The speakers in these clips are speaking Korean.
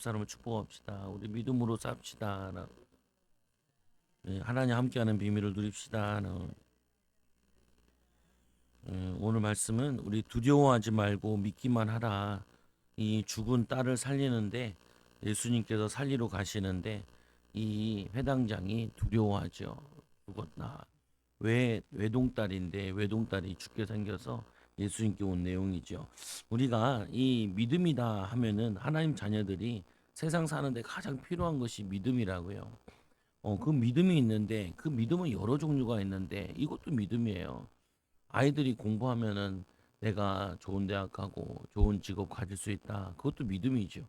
사람을 축복합시다. 우리 믿음으로 삽시다. 하나님 함께하는 비밀을 누립시다. 오늘 말씀은 우리 두려워하지 말고 믿기만 하라. 이 죽은 딸을 살리는데 예수님께서 살리러 가시는데 이 회당장이 두려워하죠. 죽었나? 왜 외동딸인데 외동딸이 죽게 생겨서 예수님께 온 내용이죠. 우리가 이 믿음이다 하면은 하나님 자녀들이 세상 사는데 가장 필요한 것이 믿음이라고요. 그 믿음이 있는데 그 믿음은 여러 종류가 있는데 이것도 믿음이에요. 아이들이 공부하면은 내가 좋은 대학 가고 좋은 직업 가질 수 있다. 그것도 믿음이죠.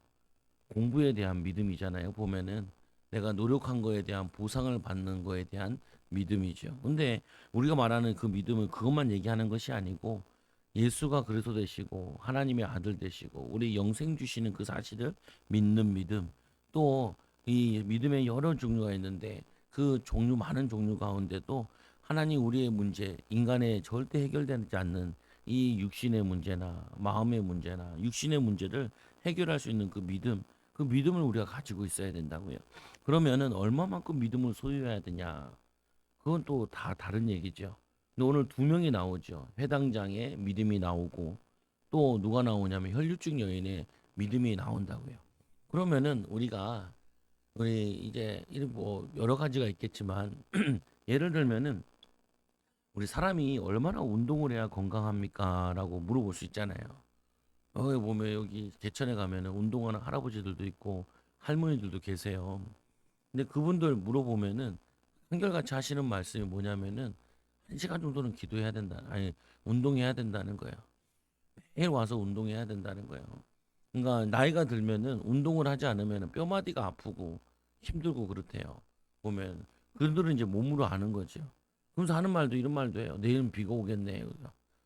공부에 대한 믿음이잖아요. 보면은 내가 노력한 거에 대한 보상을 받는 거에 대한 믿음이죠. 근데 우리가 말하는 그 믿음은 그것만 얘기하는 것이 아니고 예수가 그리스도 되시고 하나님의 아들 되시고 우리 영생 주시는 그 사실을 믿는 믿음. 또 이 믿음의 여러 종류가 있는데 그 종류 많은 종류 가운데도 하나님 우리의 문제, 인간의 절대 해결되지 않는 이 육신의 문제나 마음의 문제나 육신의 문제를 해결할 수 있는 그 믿음, 그 믿음을 우리가 가지고 있어야 된다고요. 그러면은 얼마만큼 믿음을 소유해야 되냐? 그건 또 다 다른 얘기죠. 근데 오늘 두 명이 나오죠. 회당장의 믿음이 나오고 또 누가 나오냐면 혈류증 여인의 믿음이 나온다고요. 그러면은 우리 이제 뭐 여러 가지가 있겠지만 예를 들면은 우리 사람이 얼마나 운동을 해야 건강합니까? 라고 물어볼 수 있잖아요. 여기 보면 여기 개천에 가면은 운동하는 할아버지들도 있고 할머니들도 계세요. 근데 그분들 물어보면은 한결같이 하시는 말씀이 뭐냐면은 1시간 정도는 기도해야 된다. 아니, 운동해야 된다는 거예요. 매일 와서 운동해야 된다는 거예요. 그러니까 나이가 들면은 운동을 하지 않으면 뼈마디가 아프고 힘들고 그렇대요. 보면 그들은 이제 몸으로 아는 거죠. 그러면서 하는 말도 이런 말도 해요. 내일은 비가 오겠네.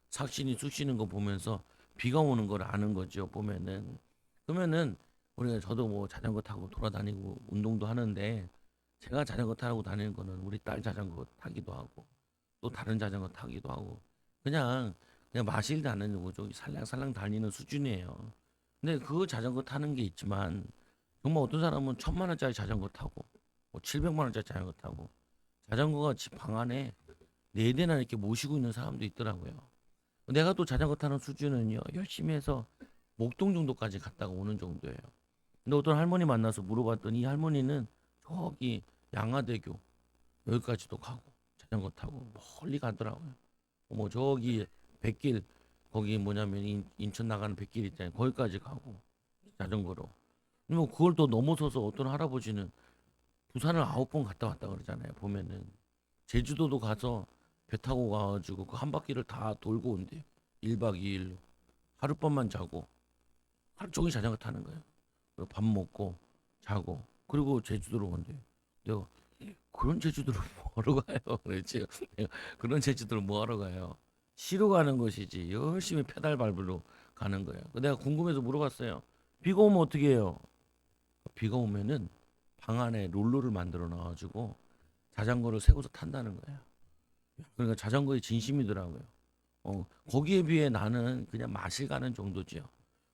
삭신이 쑤시는 거 보면서 비가 오는 걸 아는 거죠. 보면은 그러면은 우리가 저도 뭐 자전거 타고 돌아다니고 운동도 하는데 제가 자전거 타고 다니는 거는 우리 딸 자전거 타기도 하고 또 다른 자전거 타기도 하고 그냥 마실도 않는 거죠. 살랑살랑 다니는 수준이에요. 근데 그 자전거 타는 게 있지만 정말 어떤 사람은 1,000만 원짜리 자전거 타고 뭐 700만 원짜리 자전거 타고 자전거가 집 방 안에 4대나 이렇게 모시고 있는 사람도 있더라고요. 내가 또 자전거 타는 수준은요 열심히 해서 목동 정도까지 갔다가 오는 정도예요. 근데 어떤 할머니 만나서 물어봤더니 이 할머니는 저기 양화대교 여기까지도 가고 자전거 타고 멀리 가더라고요. 뭐 저기 백길 거기 뭐냐면 인천 나가는 백길 있잖아요. 거기까지 가고 자전거로. 뭐 그걸 또 넘어서서 어떤 할아버지는 부산을 9번 갔다 왔다 그러잖아요. 보면은 제주도도 가서 배 타고 가가지고 그 한 바퀴를 다 돌고 온대요. 1박 2일로 하룻밤만 자고 하루 종일 자전거 타는 거예요. 그리고 밥 먹고 자고 그리고 제주도로 온대요. 내가 그런 제주도를 뭐하러 가요? 그랬지. 그런 제주도를 뭐하러 가요? 쉬러 가는 것이지 열심히 페달 밟으러 가는 거예요. 내가 궁금해서 물어봤어요. 비가 오면 어떻게 해요? 비가 오면은 방 안에 롤러를 만들어 놔가지고 자전거를 세워서 탄다는 거예요. 그러니까 자전거에 진심이더라고요. 거기에 비해 나는 그냥 마실 가는 정도죠.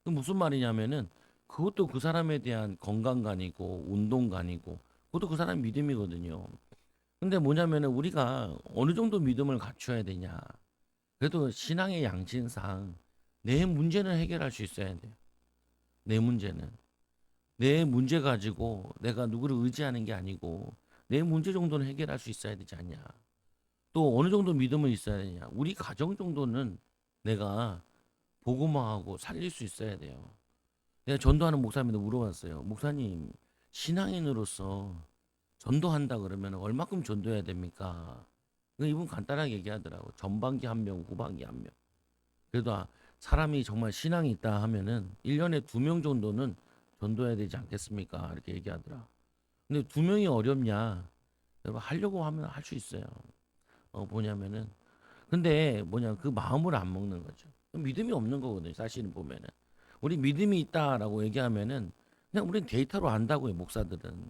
그 무슨 말이냐면은 그것도 그 사람에 대한 건강관이고 운동관이고 그것도 그 사람 믿음이거든요. 근데 뭐냐면은 우리가 어느 정도 믿음을 갖춰야 되냐. 그래도 신앙의 양심상 내 문제는 해결할 수 있어야 돼요. 내 문제는. 내 문제 가지고 내가 누구를 의지하는 게 아니고 내 문제 정도는 해결할 수 있어야 되지 않냐. 또 어느 정도 믿음은 있어야 되냐. 우리 가정 정도는 내가 복음화하고 살릴 수 있어야 돼요. 내가 전도하는 목사님한테 물어봤어요. 목사님, 신앙인으로서 전도한다 그러면 얼마큼 전도해야 됩니까? 이분 간단하게 얘기하더라고. 전반기 한 명, 후반기 한 명. 그래도 사람이 정말 신앙이 있다 하면은 1년에 2명 정도는 전도해야 되지 않겠습니까? 이렇게 얘기하더라. 근데 2명이 어렵냐? 여러분 하려고 하면 할 수 있어요. 뭐냐면은 근데 뭐냐 그 마음을 안 먹는 거죠. 믿음이 없는 거거든요. 사실은 보면은 우리 믿음이 있다라고 얘기하면은 그냥 우리는 데이터로 안다고요. 목사들은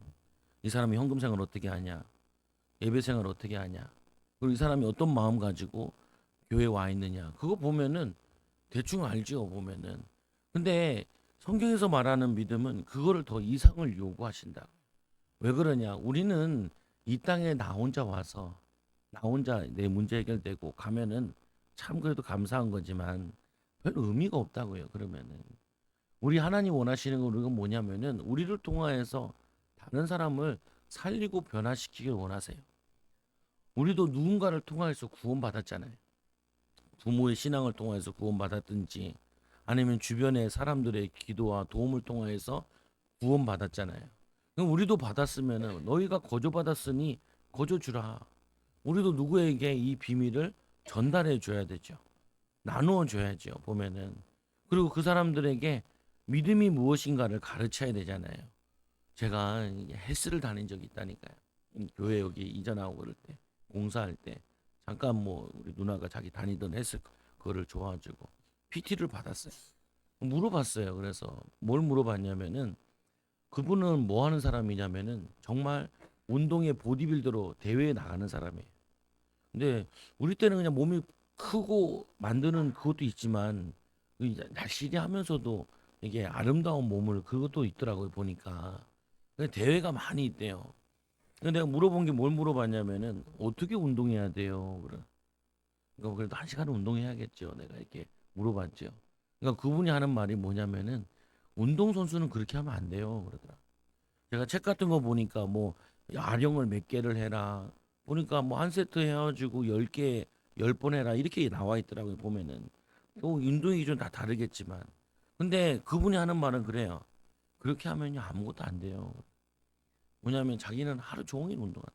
이 사람이 현금 생활 어떻게 하냐, 예배 생활 어떻게 하냐, 그리고 이 사람이 어떤 마음 가지고 교회 와 있느냐 그거 보면은 대충 알죠. 보면은 근데 성경에서 말하는 믿음은 그거를 더 이상을 요구하신다. 왜 그러냐? 우리는 이 땅에 나 혼자 와서 나 혼자 내 문제 해결되고 가면은 참 그래도 감사한 거지만 별 의미가 없다고요. 그러면은 우리 하나님 원하시는 건 우리가 뭐냐면은 우리를 통하여서 다른 사람을 살리고 변화시키길 원하세요. 우리도 누군가를 통하여서 구원받았잖아요. 부모의 신앙을 통해서 구원받았든지 아니면 주변의 사람들의 기도와 도움을 통해서 구원받았잖아요. 그럼 우리도 받았으면은 너희가 거저받았으니 거저주라. 우리도 누구에게 이 비밀을 전달해 줘야 되죠. 나누어 줘야죠. 보면은. 그리고 그 사람들에게 믿음이 무엇인가를 가르쳐야 되잖아요. 제가 헬스를 다닌 적이 있다니까요. 교회 여기 이전하고 그럴 때 공사할 때 잠깐 뭐 우리 누나가 자기 다니던 헬스 그거를 좋아가지고 PT를 받았어요. 물어봤어요. 그래서 뭘 물어봤냐면은 그분은 뭐 하는 사람이냐면은 정말 운동의 보디빌더로 대회에 나가는 사람이에요. 근데 우리 때는 그냥 몸이 크고 만드는 그것도 있지만 날씬히 하면서도 이게 아름다운 몸을 그것도 있더라고요 보니까. 근데 대회가 많이 있대요. 근데 내가 물어본 게 뭘 물어봤냐면은 어떻게 운동해야 돼요? 그래. 그러니까 그래도 1시간은 운동해야겠죠. 내가 이렇게 물어봤죠. 그러니까 그분이 하는 말이 뭐냐면은 운동선수는 그렇게 하면 안 돼요. 그러더라. 제가 책 같은 거 보니까 뭐 아령을 몇 개를 해라. 보니까 뭐 한 세트 해가지고 10개, 10번 해라. 이렇게 나와 있더라고요. 보면은. 또 운동의 기준 다 다르겠지만. 근데 그분이 하는 말은 그래요. 그렇게 하면요 아무것도 안 돼요. 뭐냐면 자기는 하루 종일 운동한다.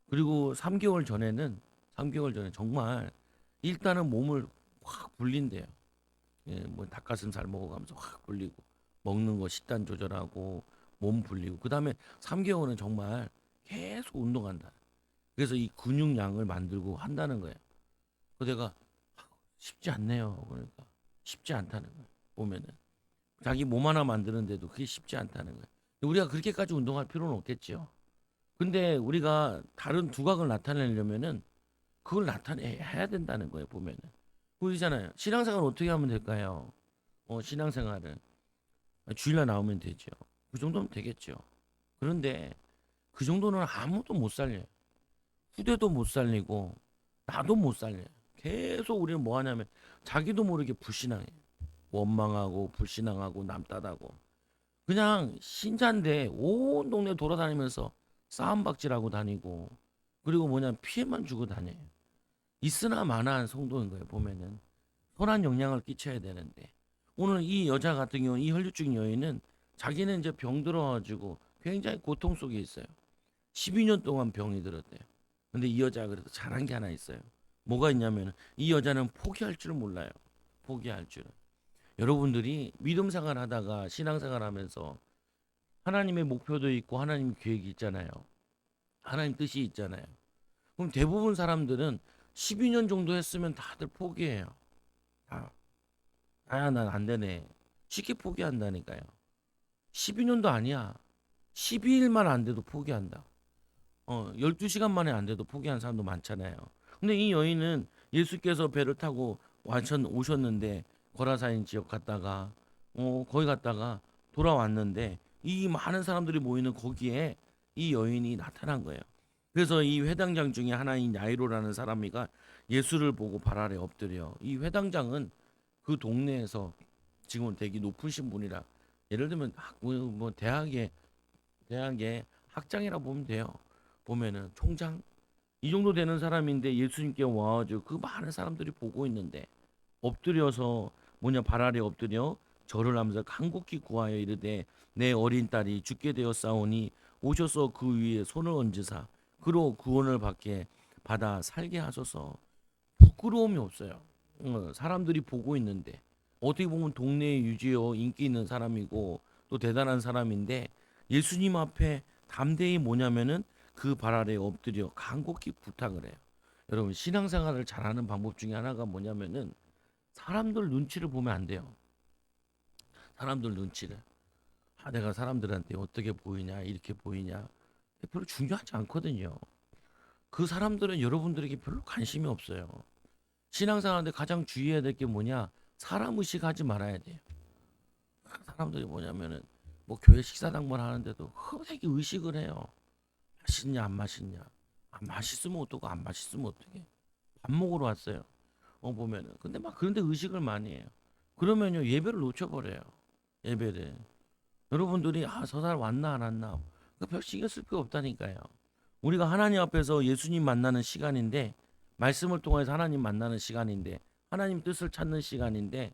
그리고 3개월 전에 정말 일단은 몸을 확 불린대요. 예, 뭐 닭가슴살 먹어가면서 확 불리고 먹는 거 식단 조절하고 몸 불리고 그다음에 3개월은 정말 계속 운동한다. 그래서 이 근육량을 만들고 한다는 거예요. 그 내가 쉽지 않네요. 그러니까 쉽지 않다는 거예요. 보면은 자기 몸 하나 만드는데도 그게 쉽지 않다는 거예요. 우리가 그렇게까지 운동할 필요는 없겠죠. 근데 우리가 다른 두각을 나타내려면은 그걸 나타내야 된다는 거예요. 보면은 보이잖아요. 신앙생활 어떻게 하면 될까요? 신앙생활은 주일날 나오면 되죠. 그 정도면 되겠죠. 그런데 그 정도는 아무도 못 살려요. 후대도 못 살리고 나도 못 살려요. 계속 우리는 뭐 하냐면 자기도 모르게 불신앙해. 원망하고 불신앙하고 남탓하고 그냥 신자인데 온 동네 돌아다니면서 싸움박질하고 다니고 그리고 뭐냐 피해만 주고 다녀요. 있으나 마나한 성도인 거예요. 보면은 선한 영향을 끼쳐야 되는데 오늘 이 여자 같은 경우 이 혈류증 여인은 자기는 이제 병 들어가지고 굉장히 고통 속에 있어요. 12년 동안 병이 들었대요. 근데 이 여자가 그래도 잘한 게 하나 있어요. 뭐가 있냐면 이 여자는 포기할 줄 몰라요. 포기할 줄은. 여러분들이 믿음 생활 하다가 신앙 생활 하면서 하나님의 목표도 있고 하나님 계획이 있잖아요. 하나님 뜻이 있잖아요. 그럼 대부분 사람들은 12년 정도 했으면 다들 포기해요. 다. 난 안 되네. 쉽게 포기한다니까요. 12년도 아니야. 12일만 안 돼도 포기한다. 12시간 만에 안 돼도 포기한 사람도 많잖아요. 근데 이 여인은 예수께서 배를 타고 오셨는데 거라사인 지역 갔다가 거기 갔다가 돌아왔는데 이 많은 사람들이 모이는 거기에 이 여인이 나타난 거예요. 그래서 이 회당장 중에 하나인 야이로라는 사람이가 예수를 보고 발 아래 엎드려. 이 회당장은 그 동네에서 지금은 되게 높으신 분이라 예를 들면 뭐 대학의 학장이라 보면 돼요. 보면은 총장 이 정도 되는 사람인데 예수님께 와가지고 그 많은 사람들이 보고 있는데 엎드려서 뭐냐 발 아래 엎드려 절을 하면서 간곡히 구하여 이르되 내 어린 딸이 죽게 되었사오니 오셔서 그 위에 손을 얹으사 그로 구원을 받아 살게 하소서. 부끄러움이 없어요. 사람들이 보고 있는데 어떻게 보면 동네의 유지요 인기 있는 사람이고 또 대단한 사람인데 예수님 앞에 담대히 뭐냐면은 그 발 아래 엎드려 간곡히 부탁을 해요. 여러분 신앙생활을 잘하는 방법 중에 하나가 뭐냐면은 사람들 눈치를 보면 안 돼요. 사람들 눈치를. 내가 사람들한테 어떻게 보이냐 이렇게 보이냐 별로 중요하지 않거든요. 그 사람들은 여러분들에게 별로 관심이 없어요. 신앙생활인데 가장 주의해야 될 게 뭐냐? 사람 의식하지 말아야 돼요. 사람들이 뭐냐면은 뭐 교회 식사당번 하는데도 되게 의식을 해요. 맛있냐 안 맛있냐. 안 맛있으면 어떡고 안 맛있으면 어떡해. 밥 먹으러 왔어요. 보면은. 근데 막 그런데 의식을 많이 해요. 그러면요 예배를 놓쳐버려요. 예배를. 여러분들이 저 사람 왔나 안 왔나 별 신경 쓸 거 없다니까요. 우리가 하나님 앞에서 예수님 만나는 시간인데 말씀을 통해서 하나님 만나는 시간인데 하나님 뜻을 찾는 시간인데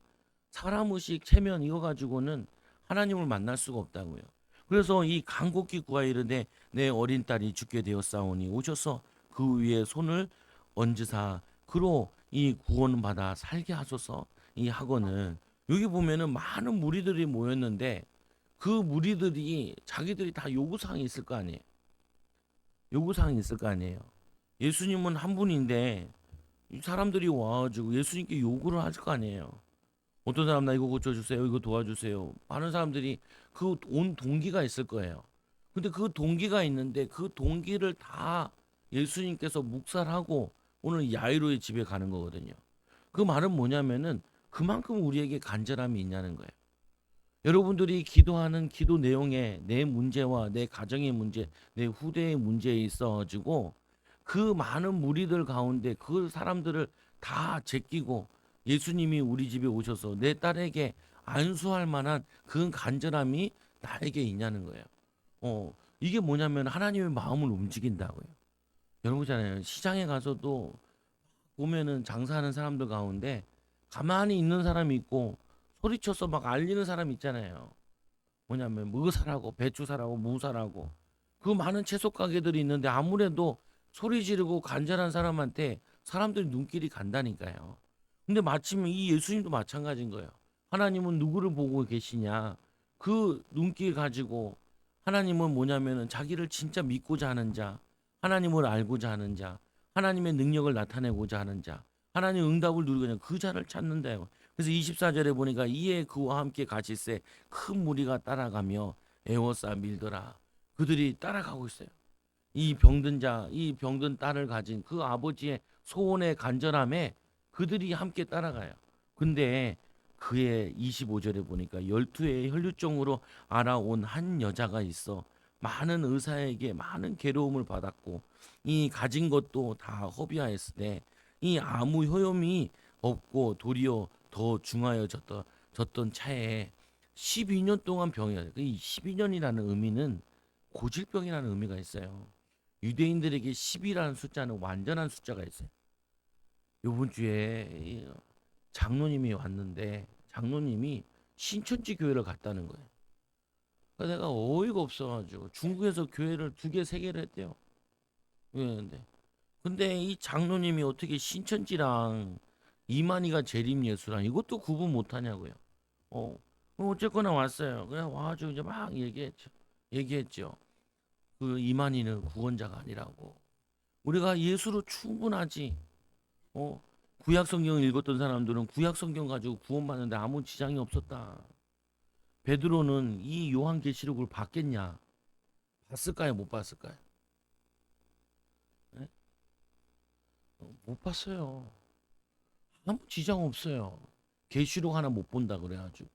사람 의식 체면 이거 가지고는 하나님을 만날 수가 없다고요. 그래서 이 간곡히 구하이르되 내 어린 딸이 죽게 되었사오니 오셔서 그 위에 손을 얹으사 그로 이 구원 받아 살게 하소서. 이 학원은 여기 보면은 많은 무리들이 모였는데 그 무리들이 자기들이 다 요구사항이 있을 거 아니에요. 요구사항이 있을 거 아니에요. 예수님은 한 분인데 이 사람들이 와가지고 예수님께 요구를 할 거 아니에요. 어떤 사람 나 이거 고쳐주세요. 이거 도와주세요. 많은 사람들이 그 온 동기가 있을 거예요. 근데 그 동기가 있는데 그 동기를 다 예수님께서 묵살하고 오늘 야이로의 집에 가는 거거든요. 그 말은 뭐냐면은 그만큼 우리에게 간절함이 있냐는 거예요. 여러분들이 기도하는 기도 내용에 내 문제와 내 가정의 문제, 내 후대의 문제에 있어 가지고 그 많은 무리들 가운데 그 사람들을 다 제끼고 예수님이 우리 집에 오셔서 내 딸에게 안수할 만한 그 간절함이 나에게 있냐는 거예요. 이게 뭐냐면 하나님의 마음을 움직인다고요. 여러분 잖아요. 시장에 가서도 보면은 장사하는 사람들 가운데 가만히 있는 사람이 있고 소리쳐서 막 알리는 사람 있잖아요. 뭐냐면 뭐 사라고 배추 사라고 무 사라고 그 많은 채소 가게들이 있는데 아무래도 소리 지르고 간절한 사람한테 사람들이 눈길이 간다니까요. 근데 마침 이 예수님도 마찬가지인 거예요. 하나님은 누구를 보고 계시냐? 그 눈길 가지고 하나님은 뭐냐면은 자기를 진짜 믿고자 하는 자, 하나님을 알고자 하는 자, 하나님의 능력을 나타내고자 하는 자, 하나님의 응답을 누리고자 하는 그 자를 찾는다요. 그래서 24절에 보니까 이에 그와 함께 가실새 큰 무리가 따라가며 에워싸 밀더라. 그들이 따라가고 있어요. 이 병든 자, 이 병든 딸을 가진 그 아버지의 소원의 간절함에 그들이 함께 따라가요. 근데 그의 25절에 보니까 12의 혈류증으로 알아온 한 여자가 있어 많은 의사에게 많은 괴로움을 받았고 이 가진 것도 다 허비하였으되 이 아무 효용이 없고 도리어 더 중하여졌던 차에 12년 동안 병이었어요. 이 12년이라는 의미는 고질병이라는 의미가 있어요. 유대인들에게 10이라는 숫자는 완전한 숫자가 있어요. 요번 주에 장로님이 왔는데 장로님이 신천지 교회를 갔다는 거예요. 그래서 내가 어이가 없어가지고 중국에서 교회를 2개, 3개를 했대요. 그랬는데 근데 이 장로님이 어떻게 신천지랑 이만희가 재림예수랑 이것도 구분 못하냐고요. 어, 어쨌거나 왔어요. 그냥 와가지고 이제 막 얘기했죠. 그 이만희는 구원자가 아니라고. 우리가 예수로 충분하지. 구약 성경을 읽었던 사람들은 구약 성경 가지고 구원받는데 아무 지장이 없었다. 베드로는 이 요한계시록을 봤겠냐? 봤을까요? 못 봤을까요? 네? 못 봤어요. 아무 지장 없어요. 계시록 하나 못 본다 그래가지고.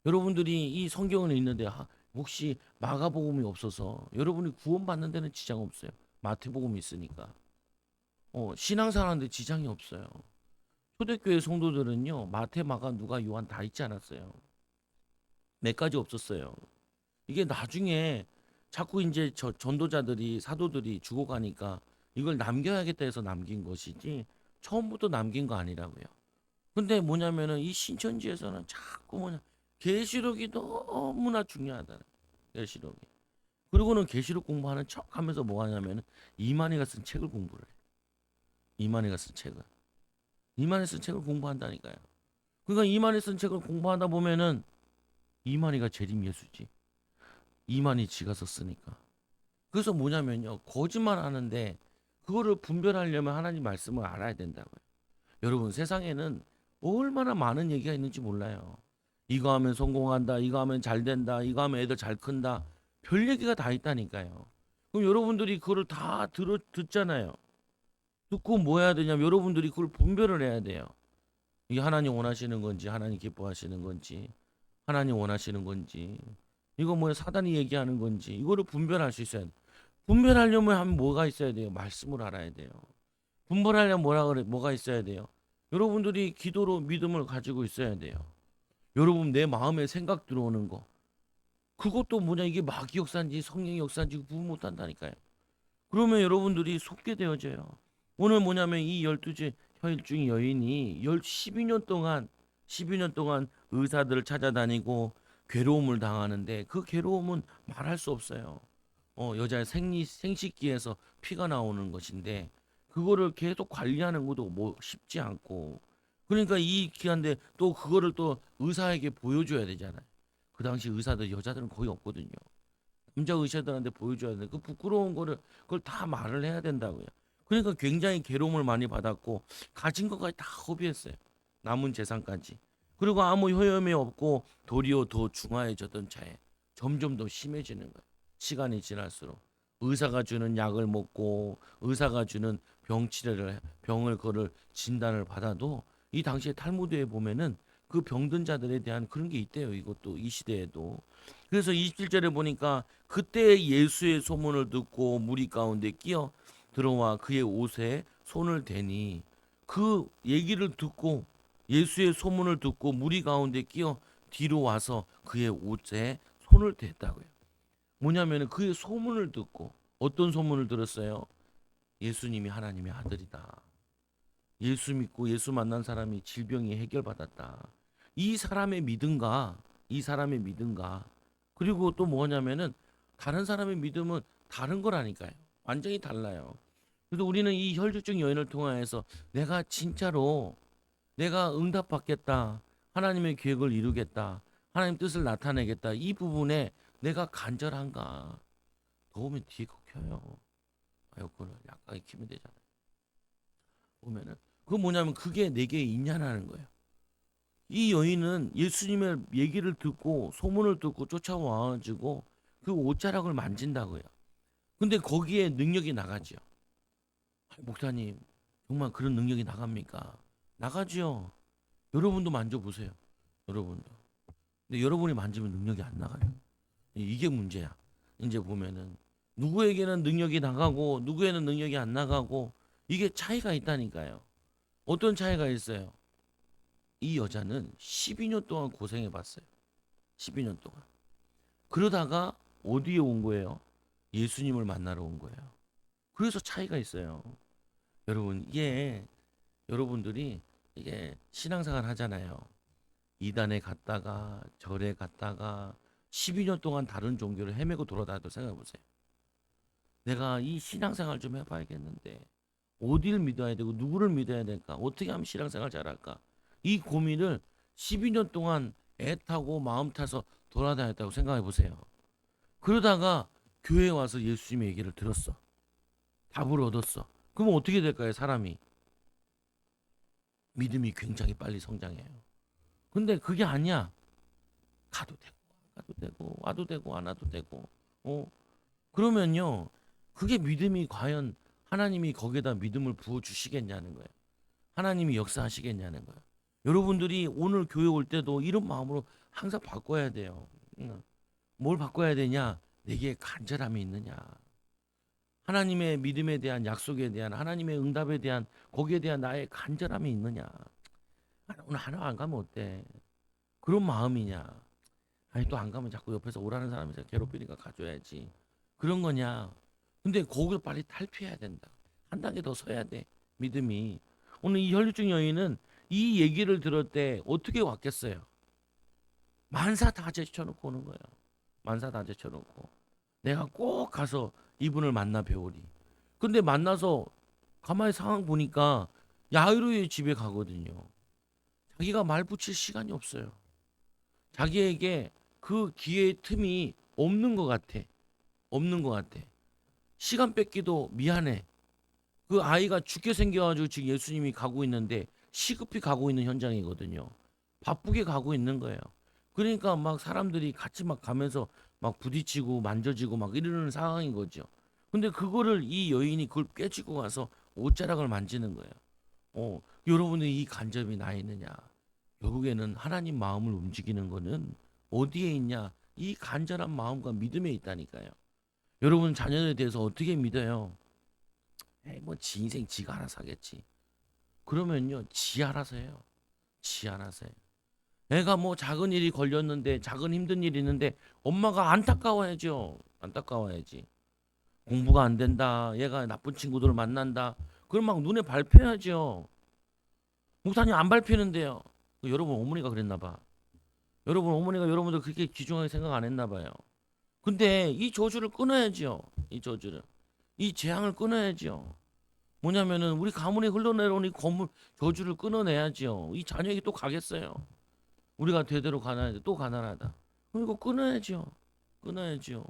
여러분들이 이 성경을 읽는데 혹시 마가복음이 없어서 여러분이 구원받는 데는 지장 없어요. 마태복음이 있으니까. 신앙생활하는데 지장이 없어요. 초대교회 성도들은요 마태, 마가, 누가, 요한 다 있지 않았어요. 몇 가지 없었어요. 이게 나중에 자꾸 이제 전도자들이 사도들이 죽어가니까 이걸 남겨야겠다 해서 남긴 것이지 처음부터 남긴 거 아니라고요. 근데 뭐냐면은 이 신천지에서는 자꾸 계시록이 너무나 중요하다. 계시록이. 그리고는 계시록 공부하는 척 하면서 뭐 하냐면은 이만희가 쓴 책을 공부를 해. 이만희가 쓴 책을. 이만희 쓴 책을 공부한다니까요. 그러니까 이만희 쓴 책을 공부하다 보면은 이만희가 재림 예수지. 이만희 지가 썼으니까. 그래서 뭐냐면요. 거짓말 하는데 그거를 분별하려면 하나님 말씀을 알아야 된다고요. 여러분 세상에는 얼마나 많은 얘기가 있는지 몰라요. 이거 하면 성공한다. 이거 하면 잘 된다. 이거 하면 애들 잘 큰다. 별 얘기가 다 있다니까요. 그럼 여러분들이 그거를 다 듣잖아요. 듣고 뭐 해야 되냐면 여러분들이 그걸 분별을 해야 돼요. 이게 하나님 원하시는 건지 하나님 기뻐하시는 건지 하나님 원하시는 건지, 이거 뭐야 사단이 얘기하는 건지, 이거를 분별할 수 있어야 돼. 분별하려면 하면 뭐가 있어야 돼요? 말씀을 알아야 돼요. 분별하려면 뭐라 그래? 뭐가 있어야 돼요? 여러분들이 기도로 믿음을 가지고 있어야 돼요. 여러분 내 마음에 생각 들어오는 거, 그것도 뭐냐, 이게 마귀 역사인지 성령의 역사인지 구분 못한다니까요. 그러면 여러분들이 속게 되어져요. 오늘 뭐냐면 이 12째 혈중 여인이 12년 동안 12년 동안 의사들을 찾아다니고 괴로움을 당하는데, 그 괴로움은 말할 수 없어요. 여자의 생식기에서 피가 나오는 것인데, 그거를 계속 관리하는 것도 뭐 쉽지 않고, 그러니까 이 기간인데 또 그거를 또 의사에게 보여줘야 되잖아요. 그 당시 의사들 여자들은 거의 없거든요. 남자 의사들한테 보여줘야 돼. 그 부끄러운 거를 그걸 다 말을 해야 된다고요. 그러니까 굉장히 괴로움을 많이 받았고 가진 것까지 다 허비했어요. 남은 재산까지. 그리고 아무 효험이 없고 도리어 더 중화해졌던 차에 점점 더 심해지는 거예요. 시간이 지날수록 의사가 주는 약을 먹고 의사가 주는 병을 그를 진단을 받아도, 이 당시에 탈무드에 보면은 그 병든 자들에 대한 그런 게 있대요. 이것도 이 시대에도. 그래서 27절에 보니까 그때 예수의 소문을 듣고 무리 가운데 끼어 들어와 그의 옷에 손을 대니, 그 얘기를 듣고 예수의 소문을 듣고 무리 가운데 끼어 뒤로 와서 그의 옷에 손을 댔다고요. 뭐냐면 그의 소문을 듣고, 어떤 소문을 들었어요? 예수님이 하나님의 아들이다. 예수 믿고 예수 만난 사람이 질병이 해결받았다. 이 사람의 믿음과, 그리고 또 뭐냐면은 다른 사람의 믿음은 다른 거라니까요. 완전히 달라요. 그래서 우리는 이 혈주증 여인을 통하여서 내가 진짜로 내가 응답받겠다, 하나님의 계획을 이루겠다, 하나님 뜻을 나타내겠다, 이 부분에 내가 간절한가. 더우면 뒤에 거 켜요. 에어컨을 약간 키면 되잖아요. 보면은 그 뭐냐면 그게 내게 있냐라는 거예요. 이 여인은 예수님의 얘기를 듣고 소문을 듣고 쫓아와가지고 그 옷자락을 만진다고요. 근데 거기에 능력이 나가죠. 목사님, 정말 그런 능력이 나갑니까? 나가죠. 여러분도 만져보세요. 여러분도. 근데 여러분이 만지면 능력이 안 나가요. 이게 문제야. 이제 보면은 누구에게는 능력이 나가고 누구에는 능력이 안 나가고, 이게 차이가 있다니까요. 어떤 차이가 있어요? 이 여자는 12년 동안 고생해 봤어요. 12년 동안. 그러다가 어디에 온 거예요? 예수님을 만나러 온 거예요. 그래서 차이가 있어요. 여러분, 이게 여러분들이 이게 신앙생활 하잖아요. 이단에 갔다가 절에 갔다가 12년 동안 다른 종교를 헤매고 돌아다녀도 생각해 보세요. 내가 이 신앙생활 좀 해봐야겠는데 어디를 믿어야 되고 누구를 믿어야 될까? 어떻게 하면 신앙생활 잘할까? 이 고민을 12년 동안 애 타고 마음 타서 돌아다녔다고 생각해 보세요. 그러다가 교회에 와서 예수님의 얘기를 들었어. 답을 얻었어. 그러면 어떻게 될까요? 사람이 믿음이 굉장히 빨리 성장해요. 근데 그게 아니야. 가도 되고 안 가도 되고 와도 되고 안 와도 되고. 그러면요, 그게 믿음이 과연 하나님이 거기에다 믿음을 부어 주시겠냐는 거예요. 하나님이 역사하시겠냐는 거예요. 여러분들이 오늘 교회 올 때도 이런 마음으로 항상 바꿔야 돼요. 뭘 바꿔야 되냐? 내게 간절함이 있느냐? 하나님의 믿음에 대한 약속에 대한, 하나님의 응답에 대한, 거기에 대한 나의 간절함이 있느냐? 오늘 하나 안 가면 어때? 그런 마음이냐? 아니 또 안 가면 자꾸 옆에서 오라는 사람이 괴롭히니까 가줘야지. 그런 거냐? 근데 거기서 빨리 탈피해야 된다. 한 단계 더 서야 돼. 믿음이. 오늘 이 혈류증 여인은 이 얘기를 들을 때 어떻게 왔겠어요? 만사 다 제쳐놓고 오는 거예요. 만사 다 제쳐놓고 내가 꼭 가서 이분을 만나 뵈오리. 근데 만나서 가만히 상황 보니까 야이로의 집에 가거든요. 자기가 말 붙일 시간이 없어요. 자기에게 그 기회의 틈이 없는 것 같아. 없는 것 같아. 시간 뺏기도 미안해. 그 아이가 죽게 생겨가지고 지금 예수님이 가고 있는데 시급히 가고 있는 현장이거든요. 바쁘게 가고 있는 거예요. 그러니까 막 사람들이 같이 막 가면서 막 부딪히고 만져지고 막 이러는 상황인 거죠. 근데 그거를 이 여인이 그걸 꿰쥐고 가서 옷자락을 만지는 거예요. 여러분의 이 간접이 나 있느냐? 결국에는 하나님 마음을 움직이는 거는 어디에 있냐? 이 간절한 마음과 믿음에 있다니까요. 여러분 자녀에 대해서 어떻게 믿어요? 에이, 뭐 지 인생 지가 알아서 하겠지. 그러면요, 지 알아서 해요. 지 알아서 해요. 애가 뭐 작은 일이 걸렸는데, 작은 힘든 일이 있는데 엄마가 안타까워야죠. 안타까워야지. 공부가 안 된다. 얘가 나쁜 친구들을 만난다. 그럼 막 눈에 밟혀야죠. 목사님 안 밟히는데요. 여러분 어머니가 그랬나 봐. 여러분 어머니가 여러분들 그렇게 귀중하게 생각 안 했나 봐요. 근데 이 저주를 끊어야죠. 이 저주를. 이 재앙을 끊어야죠. 뭐냐면은 우리 가문에 흘러내려온 이 거물 저주를 끊어내야죠. 이 자녀에게 또 가겠어요. 우리가 대대로 가난한데 또 가난하다. 그럼 이거 끊어야죠. 끊어야죠.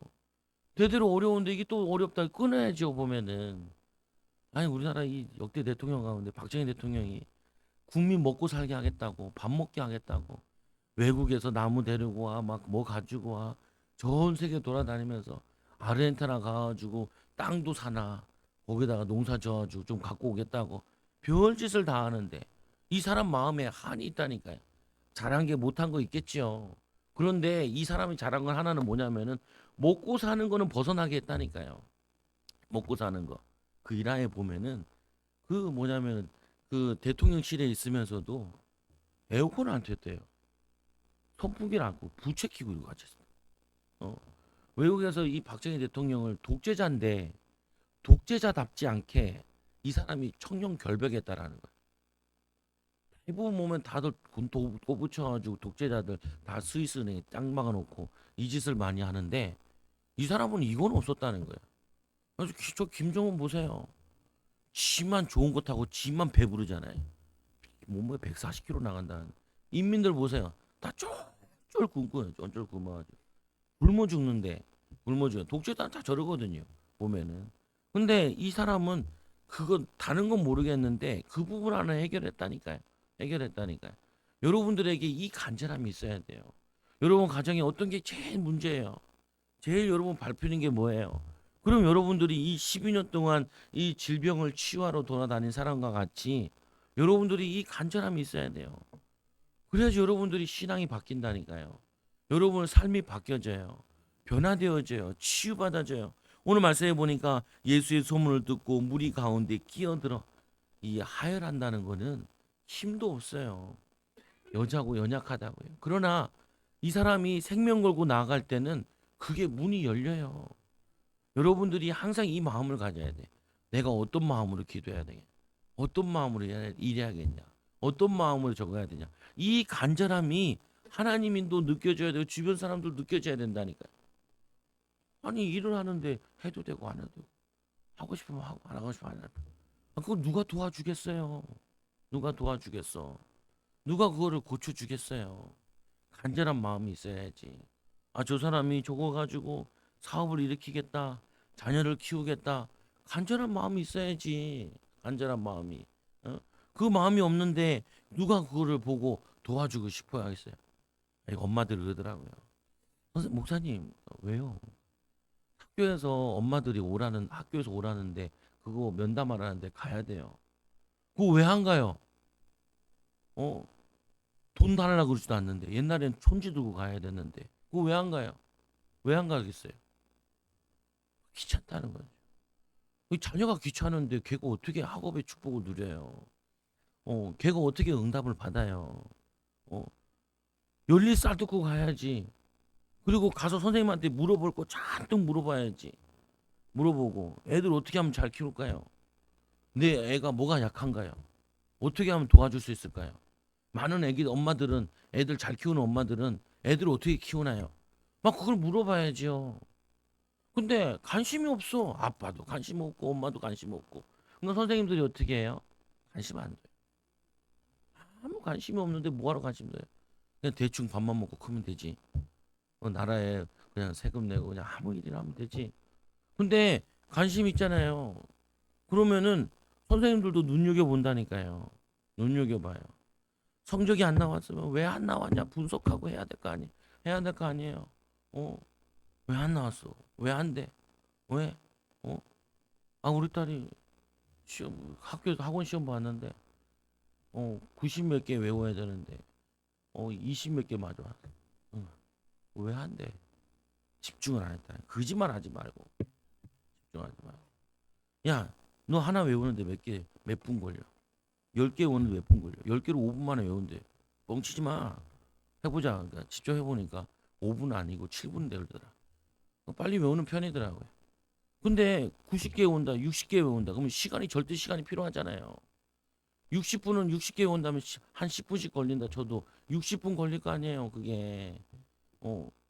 대대로 어려운데 이게 또 어렵다. 끊어야죠. 보면은 아니 우리나라 이 역대 대통령 가운데 박정희 대통령이 국민 먹고 살게 하겠다고 밥 먹게 하겠다고 외국에서 나무 데리고 와 막 뭐 가지고 와 전 세계 돌아다니면서 아르헨티나 가가지고 땅도 사나 거기다가 농사 져가지고 좀 갖고 오겠다고 별짓을 다 하는데 이 사람 마음에 한이 있다니까요. 잘한 게 못한 거 있겠지요. 그런데 이 사람이 잘한 건 하나는 뭐냐면은 먹고 사는 거는 벗어나게 했다니까요. 먹고 사는 거. 그 일화에 보면은 그 뭐냐면 그 대통령실에 있으면서도 에어컨을 안 켰대요. 선풍기를 안 끄고 부채 키고 이거 같이 있어. 어. 외국에서 이 박정희 대통령을 독재자인데 독재자답지 않게 이 사람이 청렴 결백했다라는 거야. 대부분 보면 다들 군도 꼬부쳐가지고 독재자들 다 스위스에 땅 막아놓고 이 짓을 많이 하는데 이 사람은 이건 없었다는 거야. 그래서 저 김정은 보세요. 지만 좋은 거 타고 지만 배부르잖아요. 몸무게 140kg 나간다는. 인민들 보세요. 다 쫄쫄 굶고요. 쫄쫄 굶어가지고 굶어 죽는데 굶어 죽어. 독재자는 다 저러거든요. 보면은. 근데 이 사람은 그건 다른 건 모르겠는데 그 부분 하나 해결했다니까요. 해결했다니까요. 여러분들에게 이 간절함이 있어야 돼요. 여러분 가정에 어떤 게 제일 문제예요? 제일 여러분 밟히는 게 뭐예요? 그럼 여러분들이 이 12년 동안 이 질병을 치유하러 돌아다닌 사람과 같이 여러분들이 이 간절함이 있어야 돼요. 그래야지 여러분들이 신앙이 바뀐다니까요. 여러분의 삶이 바뀌어져요. 변화되어져요. 치유받아져요. 오늘 말씀해 보니까 예수의 소문을 듣고 무리 가운데 끼어들어 이 하혈한다는 거는 힘도 없어요. 여자고 연약하다고요. 그러나 이 사람이 생명 걸고 나아갈 때는 그게 문이 열려요. 여러분들이 항상 이 마음을 가져야 돼. 내가 어떤 마음으로 기도해야 되냐? 어떤 마음으로 일해야겠냐? 어떤 마음으로 적어야 되냐? 이 간절함이 하나님인도 느껴져야 되고 주변 사람도 느껴져야 된다니까. 아니 일을 하는데 해도 되고 안 해도 되고 하고 싶으면 하고 안 하고 싶으면 안 하고. 그거 누가 도와주겠어요? 누가 도와주겠어? 누가 그거를 고쳐주겠어요? 간절한 마음이 있어야지. 아, 저 사람이 저거 가지고 사업을 일으키겠다. 자녀를 키우겠다. 간절한 마음이 있어야지. 간절한 마음이. 어? 그 마음이 없는데 누가 그거를 보고 도와주고 싶어 하겠어요. 아니, 엄마들 그러더라고요. 목사님, 왜요? 학교에서 엄마들이 오라는, 학교에서 오라는데 그거 면담하라는데 가야 돼요. 그거 왜 안 가요? 어? 돈 달라고 그러지도 않는데. 옛날엔 촌지 들고 가야 됐는데. 그거 왜 안 가요? 왜 안 가겠어요? 귀찮다는 거예요. 이 자녀가 귀찮은데 걔가 어떻게 학업의 축복을 누려요? 걔가 어떻게 응답을 받아요? 어, 열릴 쌀 뜯고 가야지. 그리고 가서 선생님한테 물어볼 거 잔뜩 물어봐야지. 물어보고 애들 어떻게 하면 잘 키울까요? 내 애가 뭐가 약한가요? 어떻게 하면 도와줄 수 있을까요? 많은 애기 엄마들은 애들 잘 키우는 엄마들은 애들 어떻게 키우나요? 막 그걸 물어봐야지요. 근데 관심이 없어. 아빠도 관심 없고 엄마도 관심 없고. 그러니까 선생님들이 어떻게 해요? 관심 안 돼. 아무 관심이 없는데 뭐하러 관심 돼요? 그냥 대충 밥만 먹고 크면 되지. 나라에 그냥 세금 내고 그냥 아무 일이나 하면 되지. 근데 관심 있잖아요. 그러면은 선생님들도 눈여겨 본다니까요. 눈여겨 봐요. 성적이 안 나왔으면 왜 안 나왔냐 분석하고 해야 될 거 아니에요. 해야 될 거 아니에요. 어, 왜 안 나왔어? 왜 안 돼? 왜? 어? 아, 우리 딸이 시험 학교에서 학원 시험 봤는데 90 몇 개 외워야 되는데 20 몇 개 맞아. 응. 왜 한대? 집중을 안 했다. 거짓말 하지 말고 집중하지 말고. 야, 너 하나 외우는데 몇 분 걸려? 10개 외우는데 몇 분 걸려? 10개를 5분 만에 외우는데 뻥치지 마. 해보자. 그러니까 직접 해보니까 5분 아니고 7분 되더라. 빨리 외우는 편이더라고요. 근데 90개 외운다, 60개 외운다. 그러면 절대 시간이 필요하잖아요. 60분은 60개 외운다면 한 10분씩 걸린다 쳐도 60분 걸릴 거 아니에요. 그게.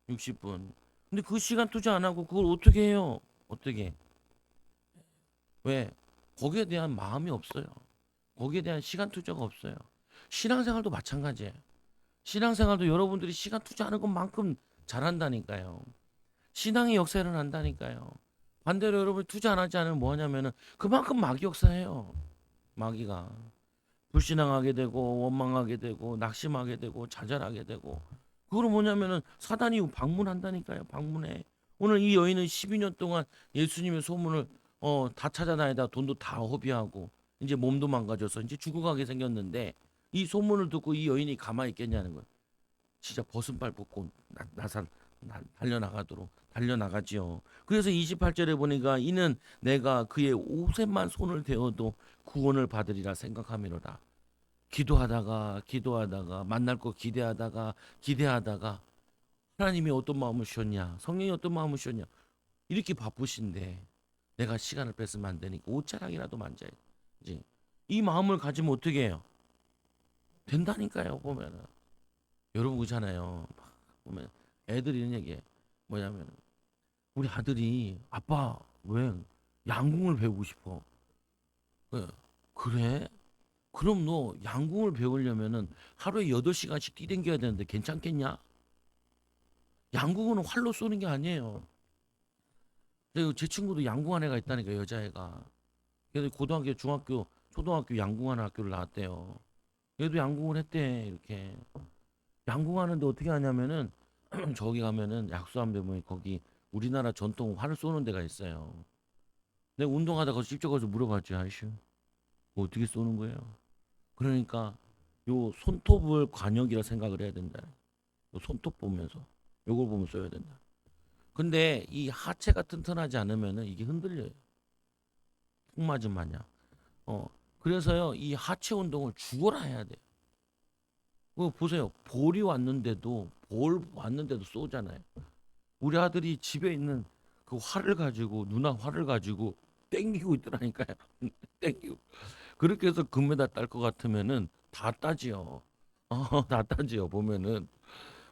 60분. 근데 그 시간 투자 안 하고 그걸 어떻게 해요? 어떻게? 왜? 거기에 대한 마음이 없어요. 거기에 대한 시간 투자가 없어요. 신앙생활도 마찬가지예요. 신앙생활도 여러분들이 시간 투자하는 것만큼 잘한다니까요. 신앙의 역사 일어난다니까요. 반대로 여러분이 투자 안 하지 않으면 뭐 하냐면은 그만큼 마귀 역사예요. 마귀가. 불신앙하게 되고 원망하게 되고 낙심하게 되고 좌절하게 되고 그거는 뭐냐면은 사단이 방문한다니까요. 방문해. 오늘 이 여인은 12년 동안 예수님의 소문을 다 찾아다니다 돈도 다 허비하고 이제 몸도 망가져서 이제 죽어가게 생겼는데 이 소문을 듣고 이 여인이 가만히 있겠냐는 거예요. 진짜 벗은발 벗고 달려나가도록 달려나가지요. 그래서 28절에 보니까 이는 내가 그의 옷에만 손을 대어도 구원을 받으리라 생각함이로다. 기도하다가 만날 거 기대하다가 하나님이 어떤 마음을 주셨냐, 성령이 어떤 마음을 주셨냐, 이렇게 바쁘신데 내가 시간을 뺏으면 안 되니까 옷자락이라도 만져야지. 이 마음을 가지면 어떻게 해요? 된다니까요. 보면은 여러분 그잖아요. 보면 애들이 이런 얘기해. 뭐냐면 우리 아들이 아빠 왜 양궁을 배우고 싶어? 왜? 그래? 그럼 너 양궁을 배우려면은 하루에 8시간씩 뛰댕겨야 되는데 괜찮겠냐? 양궁은 활로 쏘는 게 아니에요. 근데 제 친구도 양궁한 애가 있다니까 여자애가. 그래서 고등학교, 중학교, 초등학교 양궁하는 학교를 나왔대요. 얘도 양궁을 했대 이렇게. 양궁하는데 어떻게 하냐면은 저기 가면은 약수함 배모에 거기 우리나라 전통 활을 쏘는 데가 있어요. 내가 운동하다가 직접 가서 물어봤지 아이씨 어떻게 쏘는 거예요? 그러니까 요 손톱을 관역이라 생각을 해야 된다. 요 손톱 보면서 요걸 보면 써야 된다. 근데 이 하체가 튼튼하지 않으면은 이게 흔들려요. 푹 맞은 마냥. 어 그래서요 이 하체 운동을 죽어라 해야 돼. 그 보세요. 볼 왔는데도 쏘잖아요. 우리 아들이 집에 있는 그 활을 가지고 누나 활을 가지고 땡기고 있더라니까요. 땡기고. 그렇게 해서 금메달 딸 것 같으면은 다 따지요. 다 따지요. 보면은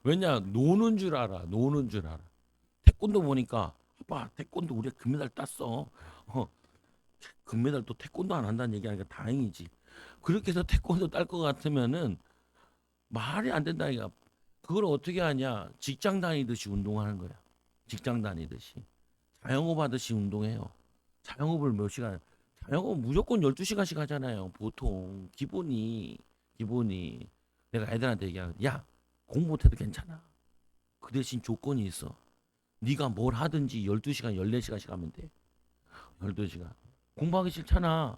왜냐 노는 줄 알아. 노는 줄 알아. 태권도 보니까 아빠 태권도 우리 금메달 땄어. 어, 금메달 또 태권도 안 한다는 얘기하니까 다행이지. 그렇게 해서 태권도 딸 것 같으면은 말이 안 된다니까. 그걸 어떻게 하냐? 직장 다니듯이 운동하는 거야. 직장 다니듯이. 자영업 하듯이 운동해요. 자영업을 몇 시간? 자영업 무조건 12시간씩 하잖아요. 보통 기본이 내가 애들한테 얘기하거든. 야, 공부 못해도 괜찮아. 그 대신 조건이 있어. 네가 뭘 하든지 12시간, 14시간씩 하면 돼. 12시간. 공부하기 싫잖아.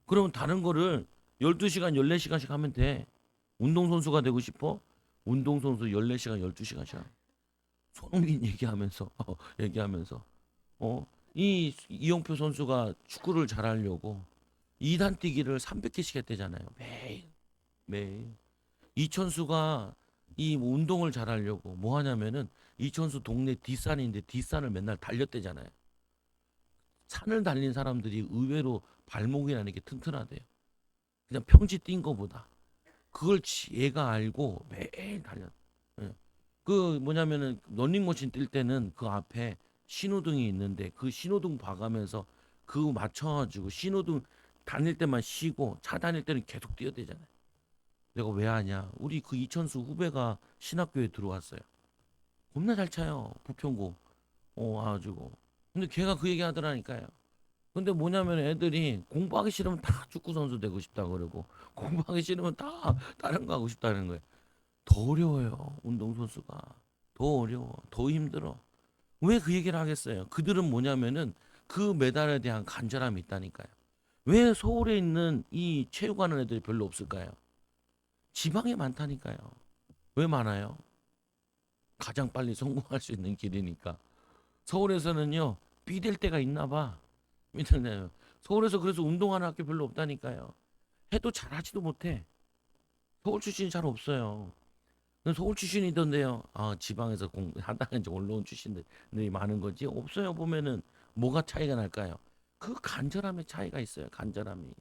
그러면 다른 거를 12시간, 14시간씩 하면 돼. 운동선수가 되고 싶어? 운동선수 14시간, 12시간씩. 손흥민 얘기하면서, 얘기하면서. 이영표 선수가 축구를 잘하려고 2단 뛰기를 300개씩 했대잖아요. 매일. 매일. 이천수가 이 운동을 잘하려고 뭐 하냐면은 이천수 동네 뒷산인데 뒷산을 맨날 달렸대잖아요. 산을 달린 사람들이 의외로 발목이라는 게 튼튼하대요. 그냥 평지 뛴 거보다. 그걸 얘가 알고 매일 달려. 예. 그 뭐냐면은 런닝머신 뛸 때는 그 앞에 신호등이 있는데 그 신호등 봐가면서 그 맞춰가지고 신호등 다닐 때만 쉬고 차 다닐 때는 계속 뛰어대잖아요. 내가 왜 하냐? 우리 그 이천수 후배가 신학교에 들어왔어요. 겁나 잘 차요. 부평고. 와가지고. 근데 걔가 그 얘기 하더라니까요. 근데 뭐냐면 애들이 공부하기 싫으면 다 축구 선수 되고 싶다 그러고 공부하기 싫으면 다 다른 거 하고 싶다는 거예요. 더 어려워요. 운동선수가. 더 어려워. 더 힘들어. 왜 그 얘기를 하겠어요? 그들은 뭐냐면은 그 메달에 대한 간절함이 있다니까요. 왜 서울에 있는 이 체육하는 애들이 별로 없을까요? 지방에 많다니까요. 왜 많아요? 가장 빨리 성공할 수 있는 길이니까. 서울에서는요, 삐될 때가 있나 봐. 믿으네요. 서울에서 그래서 운동하는 학교 별로 없다니까요. 해도 잘하지도 못해. 서울 출신이 잘 없어요. 서울 출신이던데요. 아, 지방에서 하다가 이제 올라온 출신들이 많은 거지. 없어요. 보면은 뭐가 차이가 날까요? 그 간절함의 차이가 있어요. 간절함이.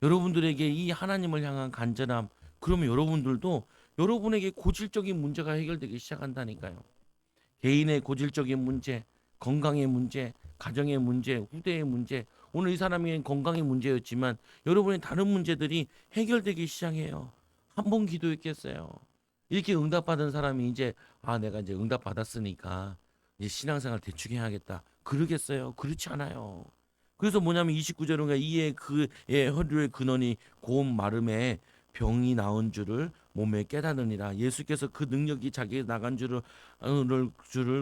여러분들에게 이 하나님을 향한 간절함, 그러면 여러분들도 여러분에게 고질적인 문제가 해결되기 시작한다니까요. 개인의 고질적인 문제, 건강의 문제, 가정의 문제, 후대의 문제, 오늘 이 사람이 건강의 문제였지만 여러분의 다른 문제들이 해결되기 시작해요. 한 번 기도했겠어요. 이렇게 응답받은 사람이 이제 내가 이제 응답받았으니까 이제 신앙생활 대충 해야겠다. 그러겠어요? 그렇지 않아요. 그래서 뭐냐면 29절인가 이에 그의 허리의 근원이 고운 마름에 병이 나은 줄을 몸에 깨닫느니라. 예수께서 그 능력이 자기에 나간 줄을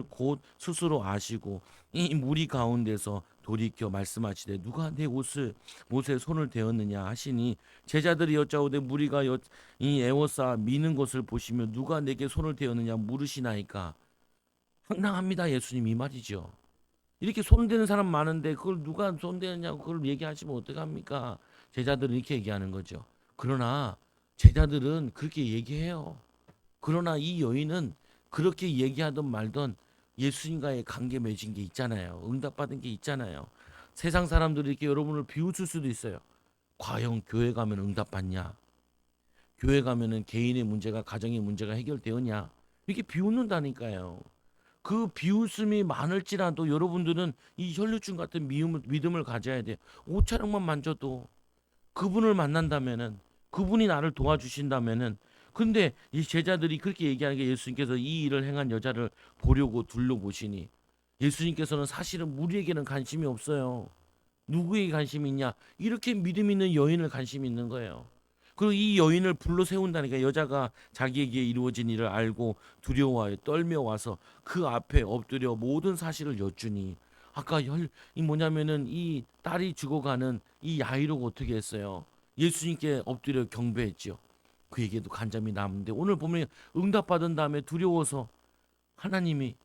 곧 스스로 아시고 이 무리 가운데서 돌이켜 말씀하시되 누가 내 옷에 손을 대었느냐 하시니 제자들이 여짜오되 무리가 이 에워싸 미는 것을 보시며 누가 내게 손을 대었느냐 물으시나이까. 황당합니다. 예수님 이 말이죠. 이렇게 손대는 사람 많은데 그걸 누가 손대느냐고 그걸 얘기하시면 어떡합니까? 제자들은 이렇게 얘기하는 거죠. 그러나 제자들은 그렇게 얘기해요. 그러나 이 여인은 그렇게 얘기하던 말던 예수님과의 관계 맺은 게 있잖아요. 응답받은 게 있잖아요. 세상 사람들이 이렇게 여러분을 비웃을 수도 있어요. 과연 교회 가면 응답받냐? 교회 가면은 개인의 문제가 가정의 문제가 해결되었냐? 이렇게 비웃는다니까요. 그 비웃음이 많을지라도 여러분들은 이 혈류증 같은 믿음을 가져야 돼요. 옷차림만 만져도 그분을 만난다면은 그분이 나를 도와주신다면은 근데 이 제자들이 그렇게 얘기하는 게 예수님께서 이 일을 행한 여자를 보려고 둘러보시니 예수님께서는 사실은 우리에게는 관심이 없어요. 누구에게 관심이 있냐? 이렇게 믿음 있는 여인을 관심이 있는 거예요. 그리고 이 여인을 불러 세운다니까 여자가 자기에게 이루어진 일을 알고 두려워하여 떨며 와서 그 앞에 엎드려 모든 사실을 여쭈니 아까 이 뭐냐면은 이 딸이 죽어가는 이 야이로가 어떻게 했어요? 예수님께 엎드려 경배했죠. 그에게도 간절히 남는데 오늘 보면 응답받은 다음에 두려워서 하나님이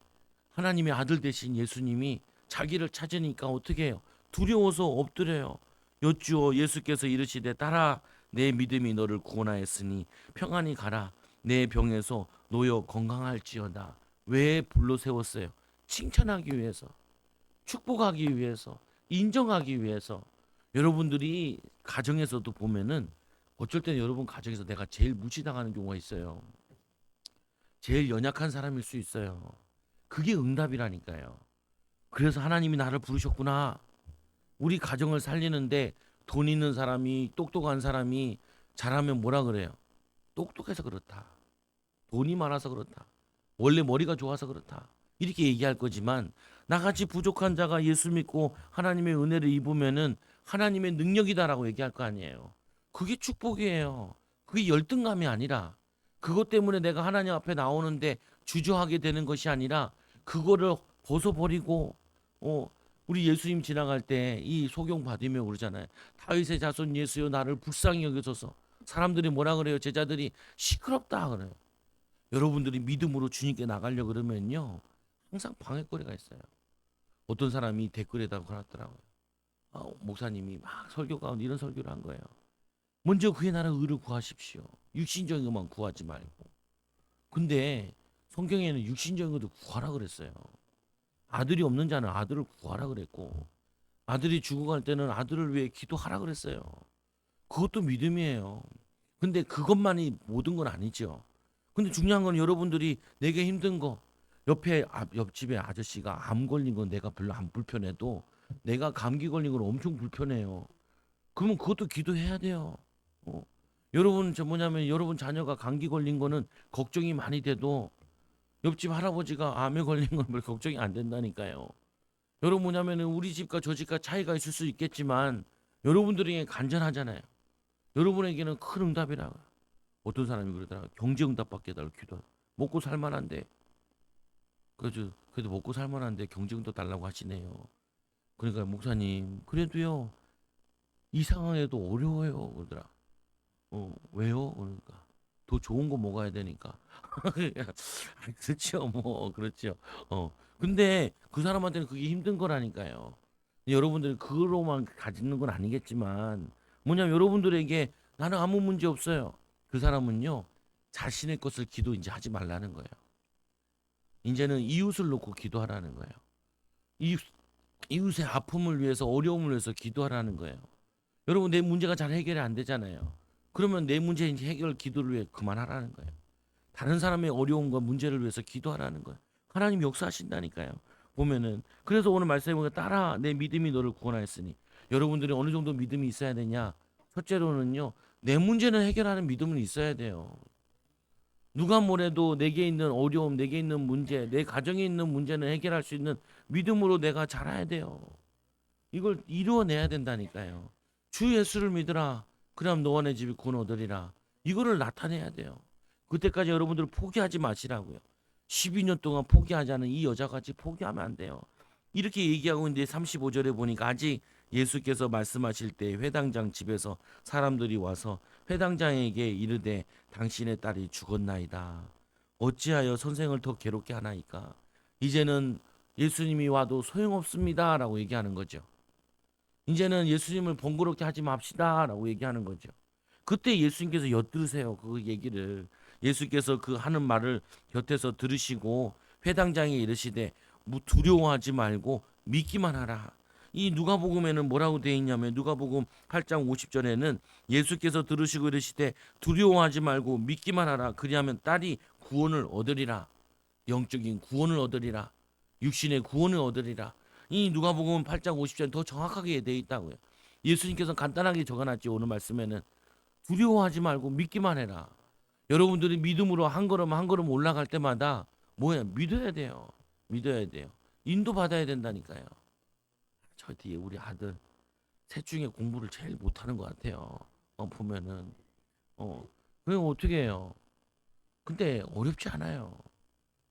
하나님의 아들 되신 예수님이 자기를 찾으니까 어떻게 해요? 두려워서 엎드려요. 여쭈어 예수께서 이르시되 딸아 내 믿음이 너를 구원하였으니 평안히 가라. 내 병에서 놓여 건강할지어다. 왜 불러 세웠어요? 칭찬하기 위해서, 축복하기 위해서, 인정하기 위해서. 여러분들이 가정에서도 보면은 어쩔 때는 여러분 가정에서 내가 제일 무시당하는 경우가 있어요. 제일 연약한 사람일 수 있어요. 그게 응답이라니까요. 그래서 하나님이 나를 부르셨구나. 우리 가정을 살리는데 돈 있는 사람이 똑똑한 사람이 잘하면 뭐라 그래요? 똑똑해서 그렇다. 돈이 많아서 그렇다. 원래 머리가 좋아서 그렇다. 이렇게 얘기할 거지만 나같이 부족한 자가 예수 믿고 하나님의 은혜를 입으면은 하나님의 능력이다라고 얘기할 거 아니에요. 그게 축복이에요. 그게 열등감이 아니라 그것 때문에 내가 하나님 앞에 나오는데 주저하게 되는 것이 아니라 그거를 벗어버리고 우리 예수님 지나갈 때 이 소경 받으며 그러잖아요. 다윗의 자손 예수여 나를 불쌍히 여기소서. 사람들이 뭐라 그래요? 제자들이 시끄럽다 그래요. 여러분들이 믿음으로 주님께 나가려 그러면요. 항상 방해거리가 있어요. 어떤 사람이 댓글에다 걸었더라고요. 목사님이 막 설교 가운데 이런 설교를 한 거예요. 먼저 그의 나라 의를 구하십시오. 육신적인 것만 구하지 말고. 근데 성경에는 육신적인 것도 구하라 그랬어요. 아들이 없는 자는 아들을 구하라 그랬고 아들이 죽어갈 때는 아들을 위해 기도하라 그랬어요. 그것도 믿음이에요. 근데 그것만이 모든 건 아니죠. 근데 중요한 건 여러분들이 내게 힘든 거 옆집에 아저씨가 암 걸린 건 내가 별로 안 불편해도 내가 감기 걸린 건 엄청 불편해요. 그러면 그것도 기도해야 돼요. 어. 여러분 저 뭐냐면 여러분 자녀가 감기 걸린 거는 걱정이 많이 돼도 옆집 할아버지가 암에 걸린 건 별 걱정이 안 된다니까요. 여러분 뭐냐면은 우리 집과 저 집과 차이가 있을 수 있겠지만 여러분들에게 간절하잖아요. 여러분에게는 큰 응답이라. 어떤 사람이 그러더라. 경제 응답 받게 해달라고 기도. 먹고 살만한데. 그래도 먹고 살만한데 경제 응답 달라고 하시네요. 그러니까 목사님 그래도요 이 상황에도 어려워요 그러더라. 왜요? 그러니까 더 좋은 거 먹어야 되니까. 그렇죠. 뭐 그렇죠. 근데 그 사람한테는 그게 힘든 거라니까요. 여러분들이 그로만 가지는 건 아니겠지만 뭐냐면 여러분들에게 나는 아무 문제 없어요. 그 사람은요 자신의 것을 기도 이제 하지 말라는 거예요. 이제는 이웃을 놓고 기도하라는 거예요. 이웃, 이웃의 아픔을 위해서 어려움을 위해서 기도하라는 거예요. 여러분 내 문제가 잘 해결이 안 되잖아요. 그러면 내 문제 해결 기도를 위해 그만하라는 거예요. 다른 사람의 어려움과 문제를 위해서 기도하라는 거예요. 하나님 역사하신다니까요. 보면은 그래서 오늘 말씀해 보니까 따라 내 믿음이 너를 구원하였으니 여러분들이 어느 정도 믿음이 있어야 되냐? 첫째로는요. 내 문제는 해결하는 믿음은 있어야 돼요. 누가 뭐래도 내게 있는 어려움, 내게 있는 문제, 내 가정에 있는 문제는 해결할 수 있는 믿음으로 내가 자라야 돼요. 이걸 이루어내야 된다니까요. 주 예수를 믿으라. 그럼 너와 내 집이 구원 얻으리라. 이거를 나타내야 돼요. 그때까지 여러분들 포기하지 마시라고요. 12년 동안 포기하지 않은 이 여자같이 포기하면 안 돼요. 이렇게 얘기하고 있는데 35절에 보니까 아직 예수께서 말씀하실 때 회당장 집에서 사람들이 와서 회당장에게 이르되 당신의 딸이 죽었나이다. 어찌하여 선생을 더 괴롭게 하나이까. 이제는 예수님이 와도 소용없습니다 라고 얘기하는 거죠. 이제는 예수님을 번거롭게 하지 맙시다 라고 얘기하는 거죠. 그때 예수님께서 엿들으세요. 그 얘기를. 예수께서 그 하는 말을 곁에서 들으시고 회당장에 이르시되 두려워하지 말고 믿기만 하라. 이 누가복음에는 뭐라고 되어 있냐면 누가복음 8장 50절에는 예수께서 들으시고 이르시되 두려워하지 말고 믿기만 하라. 그리하면 딸이 구원을 얻으리라. 영적인 구원을 얻으리라. 육신의 구원을 얻으리라. 이 누가복음 8장 50절에 더 정확하게 되어 있다고요. 예수님께서 간단하게 적어놨지 오늘 말씀에는 두려워하지 말고 믿기만 해라. 여러분들이 믿음으로 한 걸음 한 걸음 올라갈 때마다 뭐야 믿어야 돼요. 믿어야 돼요. 인도 받아야 된다니까요. 저 뒤에 우리 아들 셋 중에 공부를 제일 못하는 것 같아요. 보면은 그럼 어떻게 해요? 근데 어렵지 않아요.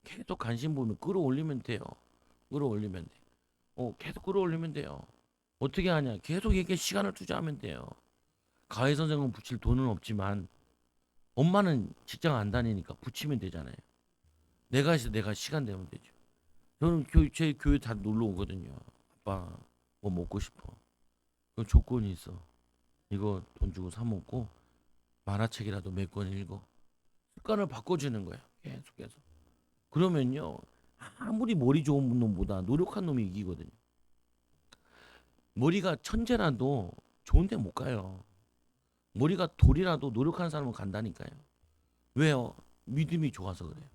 계속 관심 보면 끌어올리면 돼요. 끌어올리면 돼. 계속 끌어올리면 돼요. 어떻게 하냐? 계속 이게 시간을 투자하면 돼요. 가해 선생은 붙일 돈은 없지만 엄마는 직장 안 다니니까 붙이면 되잖아요. 내가 해서 내가 시간 내면 되죠. 저는 제 교회 다 놀러 오거든요. 아빠 뭐 먹고 싶어. 그 조건이 있어. 이거 돈 주고 사 먹고 만화책이라도 몇 권 읽어. 습관을 바꿔주는 거예요. 계속해서. 그러면요. 아무리 머리 좋은 놈보다 노력한 놈이 이기거든요. 머리가 천재라도 좋은 데 못 가요. 머리가 돌이라도 노력하는 사람은 간다니까요. 왜요? 믿음이 좋아서 그래요.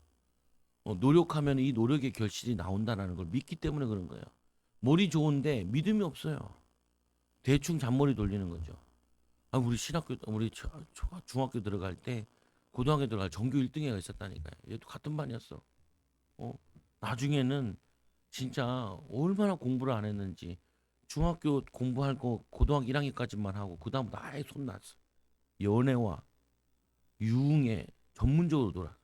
노력하면 이 노력의 결실이 나온다는 걸 믿기 때문에 그런 거예요. 머리 좋은데 믿음이 없어요. 대충 잔머리 돌리는 거죠. 우리 신학교, 우리 중학교 들어갈 때, 고등학교 들어갈 전교 1등애가 있었다니까요. 얘도 같은 반이었어. 어? 나중에는 진짜 얼마나 공부를 안 했는지 중학교 공부할 거 고등학교 1학년까지만 하고 그 다음부터 아예 손 놨어. 연애와 유흥에 전문적으로 놀아.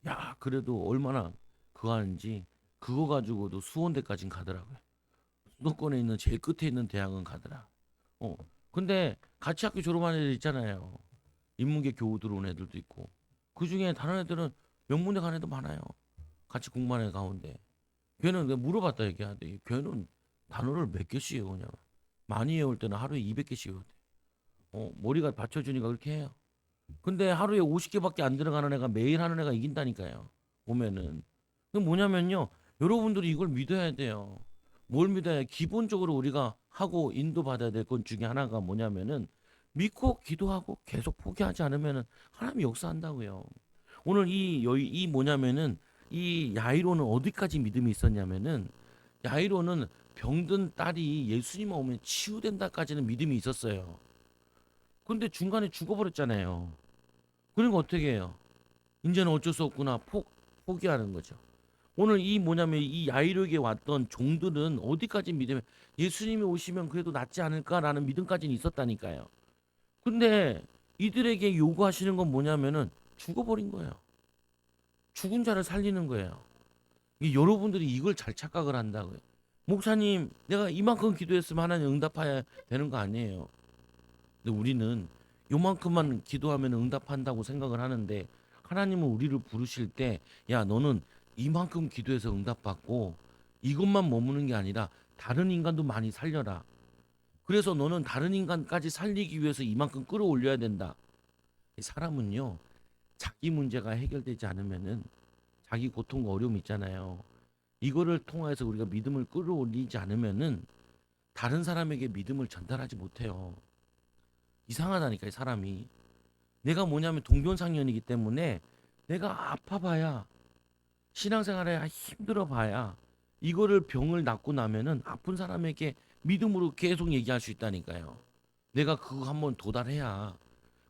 야, 그래도 얼마나 그거 하는지 그거 가지고도 수원대까진 가더라고요. 수도권에 있는 제일 끝에 있는 대학은 가더라. 어. 근데 같이 학교 졸업한 애들 있잖아요. 인문계 교우 들어온 애들도 있고. 그 중에 다른 애들은 명문대 간 애도 많아요. 같이 공부하는 애 가운데. 걔는 내가 물어봤다 얘기하는데 걔는 단어를 몇 개씩 외우냐고. 많이 외울 때는 하루에 200개씩 외우대. 머리가 받쳐주니까 그렇게 해요. 근데 하루에 50개밖에 안 들어가는 애가 매일 하는 애가 이긴다니까요. 보면은. 그 뭐냐면요. 여러분들이 이걸 믿어야 돼요. 뭘 믿어야 기본적으로 우리가 하고 인도받아야 될 것 중에 하나가 뭐냐면은 믿고 기도하고 계속 포기하지 않으면은 하나님이 역사한다고요. 오늘 이 뭐냐면은 이 야이로는 어디까지 믿음이 있었냐면은 야이로는 병든 딸이 예수님 오면 치유된다까지는 믿음이 있었어요. 근데 중간에 죽어버렸잖아요. 그러니까 어떻게 해요? 이제는 어쩔 수 없구나. 포기하는 거죠. 오늘 이 뭐냐면 이 야이로에게 왔던 종들은 어디까지 믿으면 예수님이 오시면 그래도 낫지 않을까라는 믿음까지는 있었다니까요. 근데 이들에게 요구하시는 건 뭐냐면은 죽어버린 거예요. 죽은 자를 살리는 거예요. 여러분들이 이걸 잘 착각을 한다고요. 목사님, 내가 이만큼 기도했으면 하나님 응답해야 되는 거 아니에요. 근데 우리는 요만큼만 기도하면 응답한다고 생각을 하는데 하나님은 우리를 부르실 때 야 너는 이만큼 기도해서 응답받고 이것만 머무는 게 아니라 다른 인간도 많이 살려라. 그래서 너는 다른 인간까지 살리기 위해서 이만큼 끌어올려야 된다. 사람은요 자기 문제가 해결되지 않으면은 자기 고통과 어려움 있잖아요. 이거를 통해서 우리가 믿음을 끌어올리지 않으면은 다른 사람에게 믿음을 전달하지 못해요. 이상하다니까요, 사람이. 내가 뭐냐면 동병상련이기 때문에 내가 아파봐야 신앙생활에 힘들어봐야 이거를 병을 낫고 나면은 아픈 사람에게 믿음으로 계속 얘기할 수 있다니까요. 내가 그거 한번 도달해야.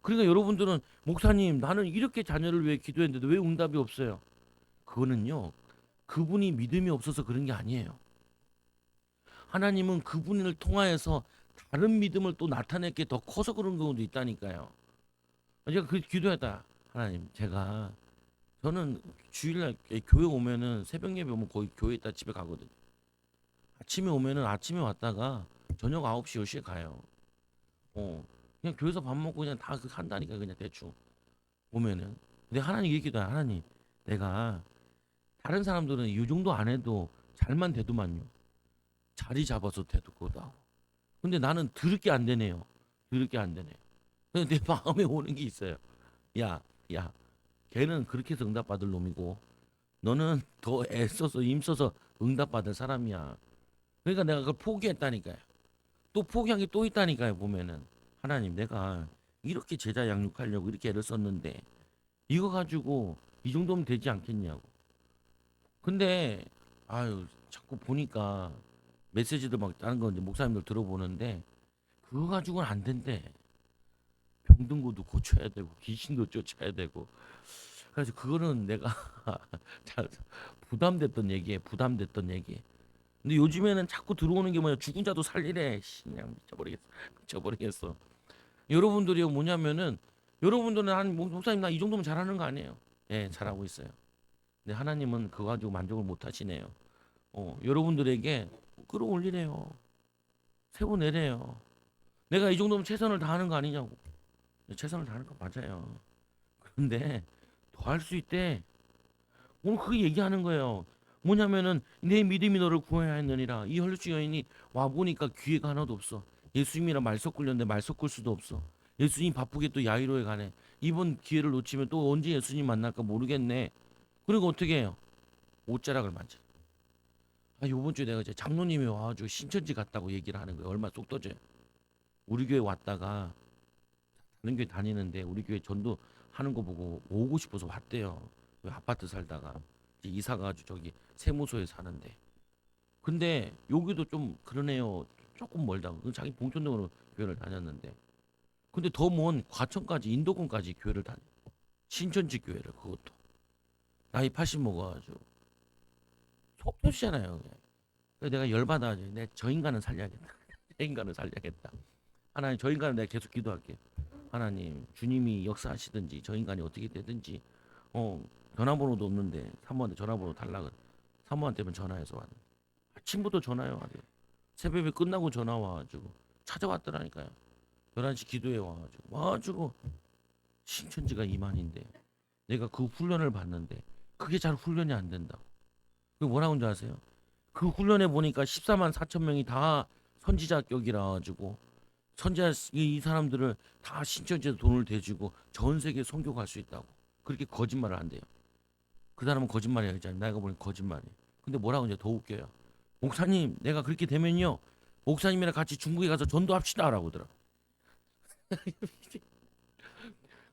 그러니까 여러분들은 목사님 나는 이렇게 자녀를 위해 기도했는데 왜 응답이 없어요? 그거는요 그분이 믿음이 없어서 그런 게 아니에요. 하나님은 그분을 통하여서 다른 믿음을 또 나타낼 게 더 커서 그런 경우도 있다니까요. 제가 그 기도했다. 하나님, 저는 주일날 교회 오면은 새벽 예배 오면 거의 교회 있다 집에 가거든요. 아침에 오면은 아침에 왔다가 저녁 9시 10시에 가요. 그냥 교회에서 밥 먹고 그냥 다 한다니까 그냥 대충 오면은. 근데 하나님 이렇게 기도해. 하나님, 내가 다른 사람들은 이 정도 안 해도 잘만 돼도만요. 자리 잡아서 돼도 그거다. 근데 나는 드럽게 안 되네요. 드럽게 안 되네. 근데 내 마음에 오는 게 있어요. 야, 야, 걔는 그렇게 해서 응답받을 놈이고 너는 더 애써서 힘써서 응답받을 사람이야. 그러니까 내가 그걸 포기했다니까요. 또 포기한 게 또 있다니까요. 보면은 하나님 내가 이렇게 제자 양육하려고 이렇게 애를 썼는데 이거 가지고 이 정도면 되지 않겠냐고. 근데 아유 자꾸 보니까 메시지도 막 다른 거 이제 목사님들 들어보는데 그거 가지고는 안 된대. 병든 것도 고쳐야 되고 귀신도 쫓아야 되고. 그래서 그거는 내가 잘 부담됐던 얘기에 부담됐던 얘기. 근데 요즘에는 자꾸 들어오는 게 뭐냐 죽은 자도 살리래. 씨, 그냥 미쳐버리겠어. 미쳐버리겠어. 여러분들이 뭐냐면은 여러분들은 한 목사님 나 이 정도면 잘하는 거 아니에요? 예, 잘하고 있어요. 근데 하나님은 그거 가지고 만족을 못 하시네요. 여러분들에게 끌어올리래요. 세워내래요. 내가 이 정도면 최선을 다하는 거 아니냐고. 최선을 다하는 거 맞아요. 근데 더 할 수 있대. 오늘 그 얘기하는 거예요. 뭐냐면은 내 믿음이 너를 구해야 했느니라. 이 혈루증 여인이 와 보니까 기회가 하나도 없어. 예수님이랑 말 섞으려는데 말 섞을 수도 없어. 예수님 바쁘게 또 야이로에 가네. 이번 기회를 놓치면 또 언제 예수님 만날까 모르겠네. 그리고 어떻게 해요? 옷자락을 만져. 요번 주에 내가 이제 장로님이 와가지고 신천지 갔다고 얘기를 하는 거예요. 얼마 쏙 떠져요. 우리 교회 왔다가 다른 교회 다니는데 우리 교회 전도 하는 거 보고 오고 싶어서 왔대요. 그 아파트 살다가 이제 이사 가지고 저기 세무소에 사는데. 근데 여기도 좀 그러네요. 조금 멀다고. 자기 봉천동으로 교회를 다녔는데. 근데 더 먼 과천까지 인도권까지 교회를 다녀. 신천지 교회를 그것도. 나이 80 먹어가지고 속 터지잖아요. 그래서 내가 열받아. 내 저 인간은 살려야겠다. 저 인간은 살려야겠다. 하나님 저 인간은 내가 계속 기도할게. 하나님 주님이 역사하시든지 저 인간이 어떻게 되든지 전화번호도 없는데 사모한테 전화번호 달라 그래. 사모한테만 전화해서 왔는데 아침부터 전화해 와가지고 새벽에 끝나고 전화 와가지고 찾아왔더라니까요. 11시 기도회 와가지고 신천지가 이만인데 내가 그 훈련을 받는데 그게 잘 훈련이 안 된다고. 그 뭐라고 하는지 아세요? 그 훈련에 보니까 14만 4천 명이 다 선지자격이라 가지고 선지자 이 사람들을 다 신천지에 돈을 대주고 전 세계 선교 갈 수 있다고. 그렇게 거짓말을 한대요. 그 사람은 거짓말이야 그잖아. 내가 보니 거짓말이에요. 근데 뭐라고 이제 더 웃겨요. 목사님, 내가 그렇게 되면요. 목사님이랑 같이 중국에 가서 전도합시다라고 하더라.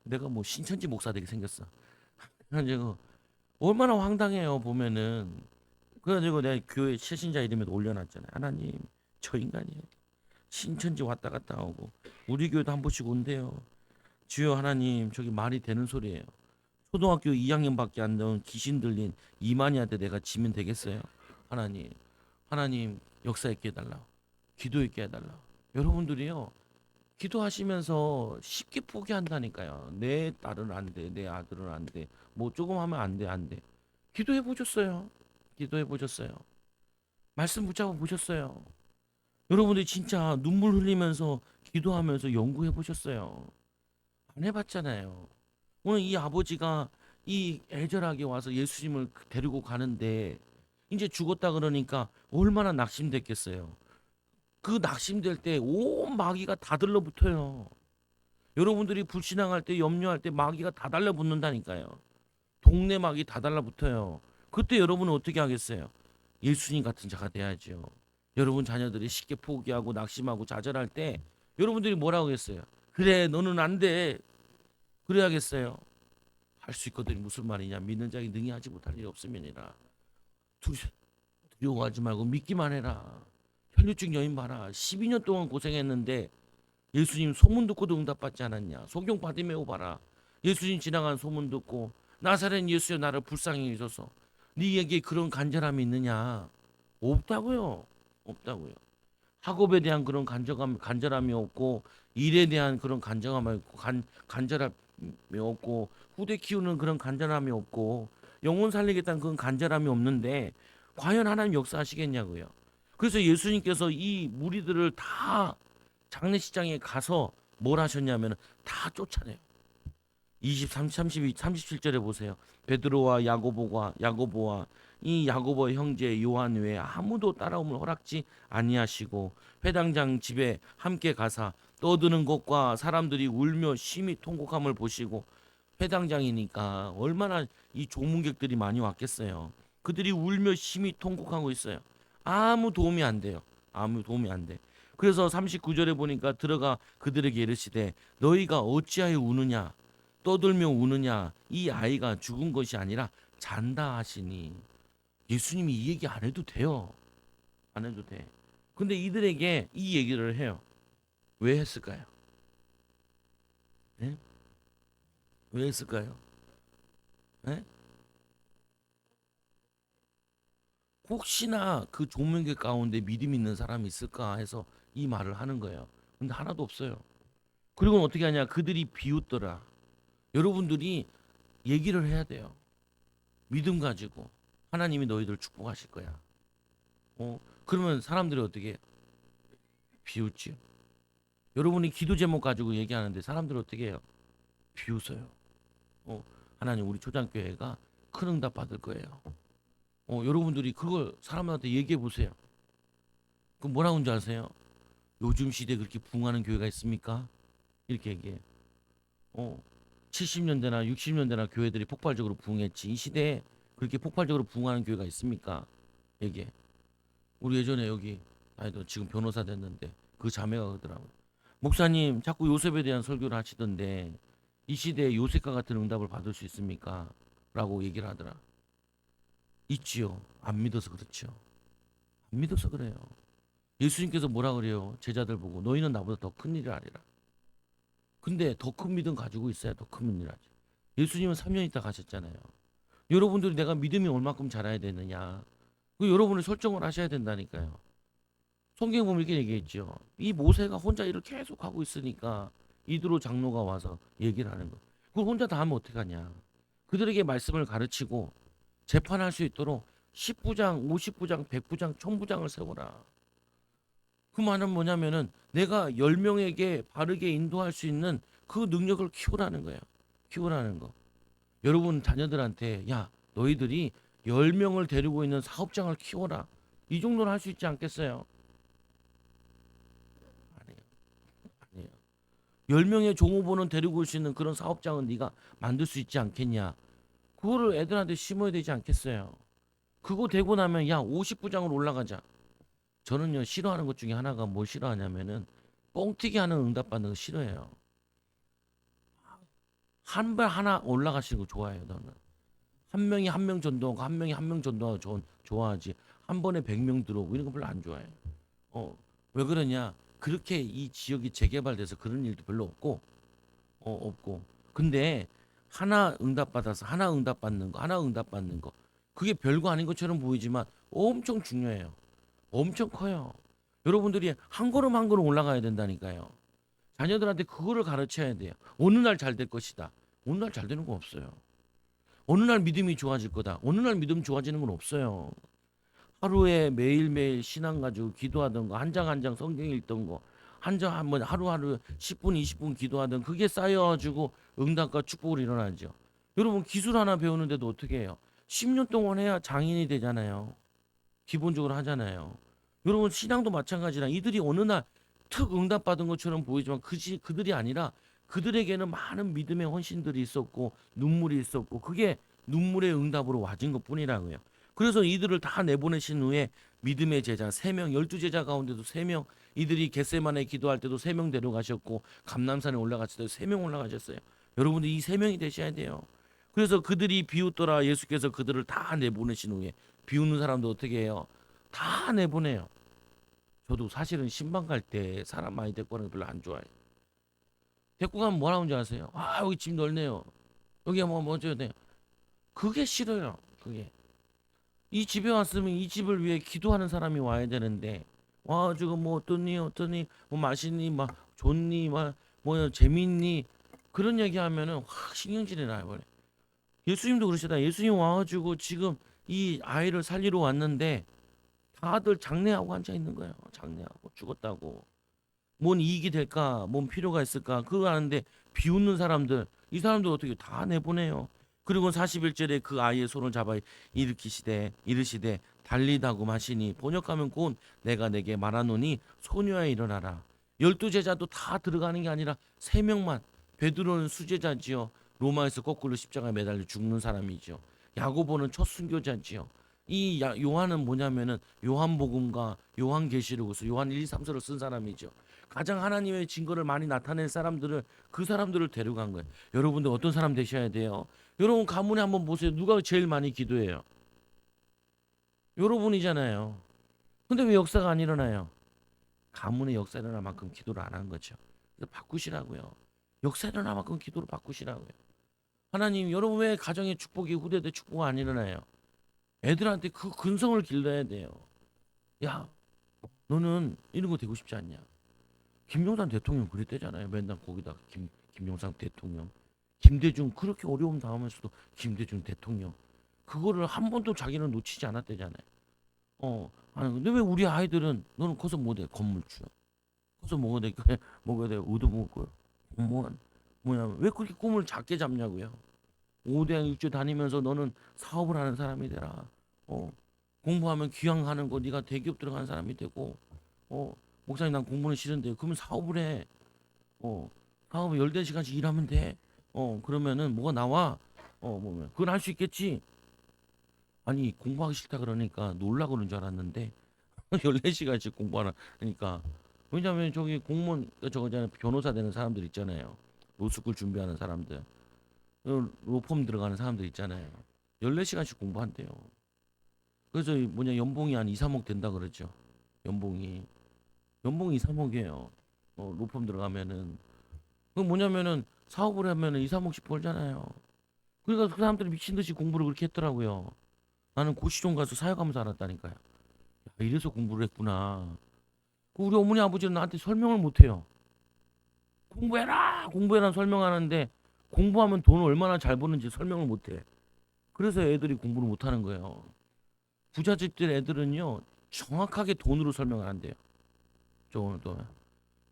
내가 뭐 신천지 목사 되게 생겼어. 그래가지고 얼마나 황당해요 보면은. 그래가지고 내가 교회 최신자 이름에도 올려놨잖아요. 하나님, 저 인간이요. 신천지 왔다 갔다 오고 우리 교회도 한 번씩 온대요. 주여 하나님, 저기 말이 되는 소리예요. 초등학교 2학년밖에 안 된 귀신 들린 이만희한테 내가 지면 되겠어요? 하나님, 하나님 역사 있게 해달라. 기도 있게 해달라. 여러분들이요. 기도하시면서 쉽게 포기한다니까요. 내 딸은 안 돼. 내 아들은 안 돼. 뭐 조금 하면 안 돼. 안 돼. 기도해 보셨어요? 기도해 보셨어요? 말씀 붙잡아 보셨어요? 여러분들이 진짜 눈물 흘리면서 기도하면서 연구해 보셨어요? 안 해봤잖아요. 오늘 이 아버지가 이 애절하게 와서 예수님을 데리고 가는데 이제 죽었다 그러니까 얼마나 낙심됐겠어요. 그 낙심될 때 온 마귀가 다 들러붙어요. 여러분들이 불신앙할 때 염려할 때 마귀가 다 달라붙는다니까요. 동네 마귀 다 달라붙어요. 그때 여러분은 어떻게 하겠어요? 예수님 같은 자가 돼야죠. 여러분 자녀들이 쉽게 포기하고 낙심하고 좌절할 때 여러분들이 뭐라고 했어요? 그래 너는 안 돼. 그래야겠어요. 할 수 있거든. 무슨 말이냐? 믿는 자에게 능히 하지 못할 일이 없음이니라. 두려워하지 말고 믿기만 해라. 혈류증 여인 봐라. 12년 동안 고생했는데 예수님 소문 듣고도 응답받지 않았냐? 소경 바디메오 봐라. 예수님 지나간 소문 듣고 나사렛 예수여 나를 불쌍히 여기소서. 네에게 그런 간절함이 있느냐? 없다고요. 없다고요. 학업에 대한 그런 간절함이 없고 일에 대한 그런 간절함이 없고 간절함이 없고 후대 키우는 그런 간절함이 없고 영혼 살리겠다는 그런 간절함이 없는데 과연 하나님 역사하시겠냐고요. 그래서 예수님께서 이 무리들을 다 장례식장에 가서 뭘 하셨냐면 다 쫓아내요. 23, 32, 37절에 보세요. 베드로와 야고보와 이 야고보의 형제 요한 외에 아무도 따라옴을 허락지 아니하시고 회당장 집에 함께 가사 떠드는 것과 사람들이 울며 심히 통곡함을 보시고 회당장이니까 얼마나 이 조문객들이 많이 왔겠어요. 그들이 울며 심히 통곡하고 있어요. 아무 도움이 안 돼요. 아무 도움이 안 돼. 그래서 39절에 보니까 들어가 그들에게 이르시되 너희가 어찌하여 우느냐 떠들며 우느냐 이 아이가 죽은 것이 아니라 잔다 하시니 예수님이 이 얘기 안 해도 돼요. 안 해도 돼. 근데 이들에게 이 얘기를 해요. 왜 했을까요? 네? 왜 했을까요? 네? 혹시나 그 조문객 가운데 믿음 있는 사람이 있을까 해서 이 말을 하는 거예요. 근데 하나도 없어요. 그리고 어떻게 하냐? 그들이 비웃더라. 여러분들이 얘기를 해야 돼요. 믿음 가지고 하나님이 너희들 축복하실 거야. 그러면 사람들이 어떻게 해요? 비웃지요. 여러분이 기도 제목 가지고 얘기하는데 사람들이 어떻게 해요? 비웃어요. 어, 하나님 우리 초장교회가 큰 응답 받을 거예요. 여러분들이 그걸 사람한테 얘기해 보세요. 그 뭐라고 하는 줄 아세요? 요즘 시대에 그렇게 부흥하는 교회가 있습니까? 이렇게 얘기해요. 어, 70년대나 60년대나 교회들이 폭발적으로 부흥했지. 이 시대에 그렇게 폭발적으로 부흥하는 교회가 있습니까? 얘기해. 우리 예전에 여기 아이도 지금 변호사 됐는데 그 자매가 그러더라고요. 목사님 자꾸 요셉에 대한 설교를 하시던데 이 시대에 요셉과 같은 응답을 받을 수 있습니까? 라고 얘기를 하더라. 있지요. 안 믿어서 그렇죠. 안 믿어서 그래요. 예수님께서 뭐라 그래요? 제자들 보고 너희는 나보다 더 큰 일을 하리라. 근데 더 큰 믿음 가지고 있어야 더 큰 일을 하지. 예수님은 3년 있다 가셨잖아요. 여러분들이 내가 믿음이 얼마큼 자라야 되느냐. 그 여러분이 설정을 하셔야 된다니까요. 성경 보면 이렇게 얘기했죠. 이 모세가 혼자 일을 계속 하고 있으니까 이드로 장로가 와서 얘기를 하는 거. 그걸 혼자 다 하면 어떡하냐. 그들에게 말씀을 가르치고 재판할 수 있도록 10부장, 50부장, 100부장, 1000부장을 세워라. 그 말은 뭐냐면은 내가 10명에게 바르게 인도할 수 있는 그 능력을 키우라는 거예요. 키우라는 거. 여러분 자녀들한테 야 너희들이 10명을 데리고 있는 사업장을 키워라. 이 정도는 할 수 있지 않겠어요? 아니에요. 아니에요. 10명의 종업원은 데리고 올 수 있는 그런 사업장은 네가 만들 수 있지 않겠냐. 그거를 애들한테 심어야 되지 않겠어요? 그거 되고 나면 야 50부장으로 올라가자. 저는요 싫어하는 것 중에 하나가 뭘 싫어하냐면은 뻥튀기 하는 응답 받는 거 싫어해요. 한 발 하나 올라가시는 거 좋아해요 저는. 한 명이 한 명 전도하고 한 명이 한 명 전도하고 좋아하지. 한 번에 100명 들어오고 이런 거 별로 안 좋아해요. 왜 그러냐? 그렇게 이 지역이 재개발돼서 그런 일도 별로 없고 없고. 근데 하나 응답 받아서 하나 응답 받는 거, 하나 응답 받는 거. 그게 별거 아닌 것처럼 보이지만 엄청 중요해요. 엄청 커요. 여러분들이 한 걸음 한 걸음 올라가야 된다니까요. 자녀들한테 그거를 가르쳐야 돼요. 어느 날 잘 될 것이다. 어느 날 잘 되는 거 없어요. 어느 날 믿음이 좋아질 거다. 어느 날 믿음 좋아지는 건 없어요. 하루에 매일매일 신앙 가지고 기도하던 거, 한 장 한 장 성경 읽던 거, 뭐 하루하루 10분, 20분 기도하든 그게 쌓여가지고 응답과 축복으로 일어나죠. 여러분 기술 하나 배우는데도 어떻게 해요? 10년 동안 해야 장인이 되잖아요. 기본적으로 하잖아요. 여러분 신앙도 마찬가지라 이들이 어느 날 특 응답받은 것처럼 보이지만 그들이 아니라 그들에게는 많은 믿음의 헌신들이 있었고 눈물이 있었고 그게 눈물의 응답으로 와진 것뿐이라고요. 그래서 이들을 다 내보내신 후에 믿음의 제자 3명, 12제자 가운데도 3명, 이들이 겟세마네 기도할 때도 3명 데려가셨고 감남산에 올라갔을 때도 3명 올라가셨어요. 여러분들 이 3명이 되셔야 돼요. 그래서 그들이 비웃더라 예수께서 그들을 다 내보내신 후에 비웃는 사람도 어떻게 해요? 다 내보내요. 저도 사실은 신방 갈 때 사람 많이 데리고 가는 거 별로 안 좋아해요. 데리고 가면 뭐라는 줄 아세요? 아 여기 집 넓네요. 여기 뭐 어쩌야 돼. 그게 싫어요. 그게. 이 집에 왔으면 이 집을 위해 기도하는 사람이 와야 되는데 와가지고 뭐 어떠니 뭐 맛있니 막 좋니 막 뭐 재밌니 그런 얘기하면은 확 신경질이 나요. 버려. 예수님도 그러시다. 예수님 와가지고 지금 이 아이를 살리러 왔는데 다들 장례하고 앉아 있는 거예요. 장례하고 죽었다고. 뭔 이익이 될까? 뭔 필요가 있을까? 그거 아는데 비웃는 사람들, 이 사람들 어떻게 다 내보내요. 그리고 41절에 그 아이의 손을 잡아 이르시되 달리다고 마시니 번역하면 곧 내가 내게 말하노니 소녀야 일어나라. 12제자도 다 들어가는 게 아니라 3명만. 베드로는 수제자지요. 로마에서 거꾸로 십자가에 매달려 죽는 사람이죠. 야고보는 첫 순교자지요. 요한은 뭐냐면은 요한복음과 요한계시록에서 요한 1, 2, 3서를 쓴 사람이죠. 가장 하나님의 증거를 많이 나타낸 사람들을 그 사람들을 데려간 거예요. 여러분들 어떤 사람 되셔야 돼요? 여러분 가문에 한번 보세요. 누가 제일 많이 기도해요? 여러분이잖아요. 근데 왜 역사가 안 일어나요? 가문의 역사 일어날 만큼 기도를 안 한 거죠. 그래서 바꾸시라고요. 역사 일어날 만큼 기도를 바꾸시라고요. 하나님 여러분 왜 가정의 축복이 후대대 축복 안 일어나요? 애들한테 그 근성을 길러야 돼요. 야 너는 이런 거 되고 싶지 않냐? 김영삼 대통령 그랬대잖아요. 맨날 거기다 김영삼 대통령, 김대중 그렇게 어려움 당하면서도 김대중 대통령 그거를 한 번도 자기는 놓치지 않았대잖아요. 아니 근데 왜 우리 아이들은 너는 커서 뭐돼 건물주, 커서 뭐가 돼 뭐가 돼 의도 먹을 거야 공무원 뭐냐 왜 그렇게 꿈을 작게 잡냐고요. 5대학 6주 다니면서 너는 사업을 하는 사람이 되라. 어 공부하면 귀향하는 거 네가 대기업 들어가는 사람이 되고 어 목사님 난 공부는 싫은데 그러면 사업을 해. 어, 사업을 14시간씩 일하면 돼. 그러면은 뭐가 나와? 뭐면 그건 할 수 있겠지. 아니, 공부하기 싫다 그러니까 놀라 그러는 줄 알았는데 14시간씩 공부하라. 그러니까 왜냐면 저기 공무원 저거잖아요. 변호사 되는 사람들 있잖아요. 로스쿨 준비하는 사람들. 로펌 들어가는 사람들 있잖아요. 14시간씩 공부한대요. 그래서 뭐냐 연봉이 한 2, 3억 된다 그러죠. 연봉이 2, 3억이에요. 로펌 들어가면은 그 뭐냐면은 사업을 하면은 2, 3억씩 벌잖아요. 그러니까 그 사람들이 미친 듯이 공부를 그렇게 했더라고요. 나는 고시종 가서 사역하면서 알았다니까요. 야, 이래서 공부를 했구나. 그 우리 어머니 아버지는 나한테 설명을 못 해요. 공부해라 설명하는데 공부하면 돈을 얼마나 잘 버는지 설명을 못 해. 그래서 애들이 공부를 못 하는 거예요. 부잣집들 애들은요 정확하게 돈으로 설명을 한대요. 저거는 또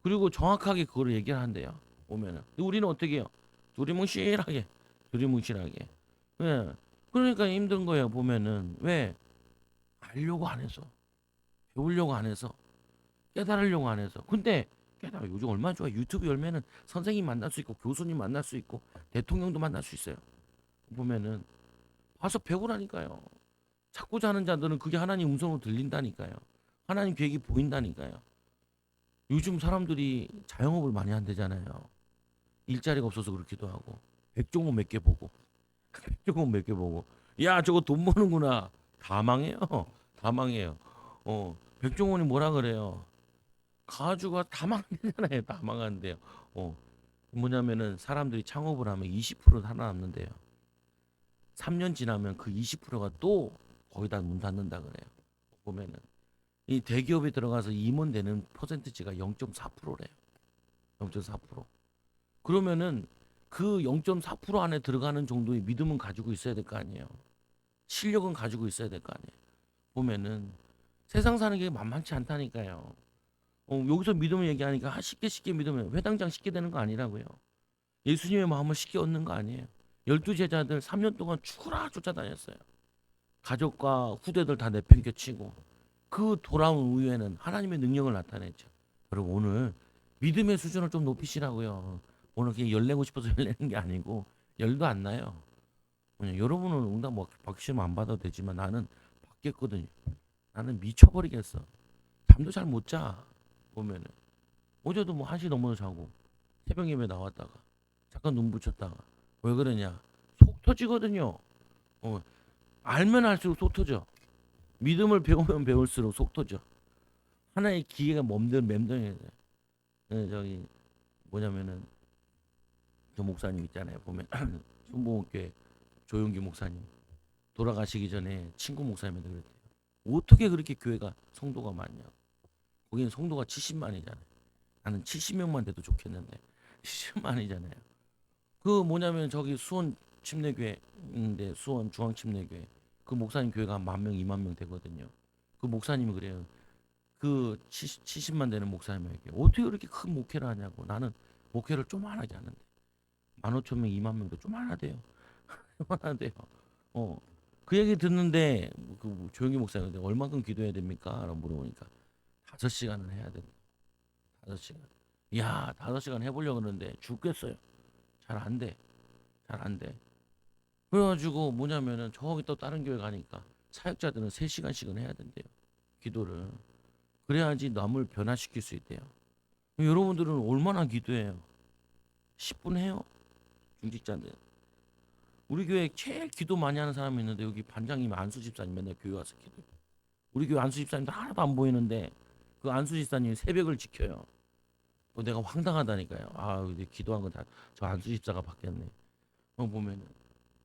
그리고 정확하게 그거를 얘기를 한대요. 보면은 근데 우리는 어떻게 해요? 두리뭉실하게. 예. 그러니까 힘든 거예요. 보면은 왜 알려고 안 해서 배우려고 안 해서 깨달으려고 안 해서. 근데 깨달아 요즘 얼마나 좋아. 유튜브 열면은 선생님 만날 수 있고 교수님 만날 수 있고 대통령도 만날 수 있어요. 보면은 와서 배우라니까요. 찾고자 하는 자들은 그게 하나님 음성으로 들린다니까요. 하나님 계획이 보인다니까요. 요즘 사람들이 자영업을 많이 한대잖아요. 일자리가 없어서 그렇기도 하고 백종원 몇 개 보고 백종원 몇 개 보고 야 저거 돈 버는구나. 다 망해요. 다 망해요. 백종원이 뭐라 그래요. 가주가 다 망하잖아요. 다 망하는데요. 뭐냐면은 사람들이 창업을 하면 20% 살아남는데요. 3년 지나면 그 20%가 또 거의 다 문 닫는다 그래요. 보면은 이 대기업에 들어가서 임원되는 퍼센티지가 0.4%래요. 0.4%. 그러면은 그 0.4% 안에 들어가는 정도의 믿음은 가지고 있어야 될 거 아니에요. 실력은 가지고 있어야 될 거 아니에요. 보면은 세상 사는 게 만만치 않다니까요. 여기서 믿음을 얘기하니까 쉽게 쉽게 믿으면 회당장 쉽게 되는 거 아니라고요. 예수님의 마음을 쉽게 얻는 거 아니에요. 12제자들 3년 동안 죽으라 쫓아다녔어요. 가족과 후대들 다 내팽개치고 그 돌아온 이후에는 하나님의 능력을 나타냈죠. 여러분 오늘 믿음의 수준을 좀 높이시라고요. 오늘 그냥 열내고 싶어서 열내는 게 아니고 열도 안 나요. 그냥 여러분은 응답 받으시면 안 받아도 되지만 나는 받겠거든요. 나는 미쳐버리겠어. 잠도 잘 못 자. 보면은 어제도 뭐 1시 넘어서 자고 새벽 예배 나왔다가 잠깐 눈 붙였다가 왜 그러냐? 속 터지거든요. 어, 알면 알수록 속 터져. 믿음을 배우면 배울수록 속 터져. 하나의 기회가 맴돌아야 돼. 저기 뭐냐면은 저 목사님 있잖아요. 보면 순복음교회 조용기 목사님 돌아가시기 전에 친구 목사님한테 그랬대요. 어떻게 그렇게 교회가 성도가 많냐? 거기는 성도가 70만이잖아요. 나는 70명만 돼도 좋겠는데 70만이잖아요. 그 뭐냐면 저기 수원 침례교회인데 수원 중앙 침례교회 그 목사님 교회가 한 1만 명, 2만 명 되거든요. 그 목사님이 그래요. 그 70만 되는 목사님에게 어떻게 그렇게 큰 목회를 하냐고. 나는 목회를 좀 안 하지 않는데 15,000명, 2만 명도 좀 안 하대요. 좀 안 하대요. 어. 그 얘기 듣는데 그 조용기 목사님한테 얼마큼 기도해야 됩니까? 라고 물어보니까 5시간은 해야 된다. 5시간. 야, 5시간 해보려고 그러는데 죽겠어요. 잘 안 돼. 잘 안 돼. 그래가지고 뭐냐면은 저기 또 다른 교회 가니까 사역자들은 3시간씩은 해야 된대요. 기도를. 그래야지 남을 변화시킬 수 있대요. 여러분들은 얼마나 기도해요? 10분 해요? 중직자들. 우리 교회 제일 기도 많이 하는 사람이 있는데 여기 반장님 안수 집사님 맨날 교회 와서 기도해. 우리 교회 안수 집사님도 하나도 안 보이는데 그 안수 집사님이 새벽을 지켜요. 내가 황당하다니까요. 아, 이제 기도한 건 다 저 안수 집사가 받겠네. 보면은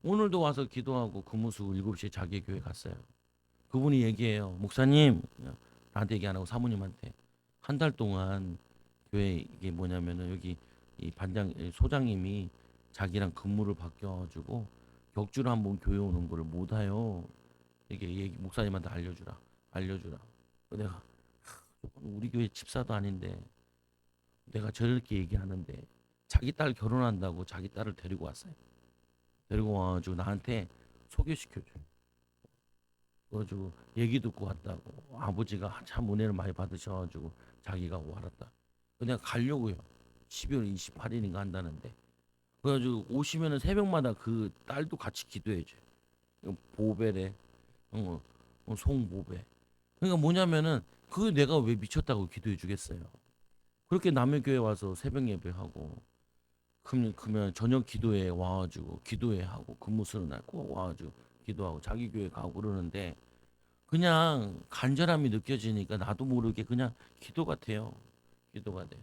오늘도 와서 기도하고 근무수 7시에 자기 교회 갔어요. 그분이 얘기해요. 목사님, 나한테 얘기 안 하고 사모님한테 한 달 동안 교회 이게 뭐냐면은 여기 이 반장 소장님이 자기랑 근무를 바뀌어가지고 격주로 한번 교회 오는 거를 못 와요. 이게 얘기 목사님한테 알려주라. 내가 우리 교회 집사도 아닌데 내가 저렇게 얘기하는데 자기 딸 결혼한다고 자기 딸을 데리고 왔어요. 데리고 와가지고 나한테 소개시켜줘. 그래가지고 얘기 듣고 왔다고. 아버지가 참 은혜를 많이 받으셔가지고 자기가 왔다. 내가 가려고요. 12월 28일인가 한다는데. 그래가지고 오시면은 새벽마다 그 딸도 같이 기도해줘요. 보배래. 송보배. 그러니까 뭐냐면은 그 내가 왜 미쳤다고 기도해 주겠어요. 그렇게 남의 교회 와서 새벽 예배하고 그러면 저녁 기도회 와가지고 기도회 하고 근무 쓰는 날 꼭 와가지고 기도하고 자기 교회 가고 그러는데 그냥 간절함이 느껴지니까 나도 모르게 그냥 기도 같아요. 기도가 돼.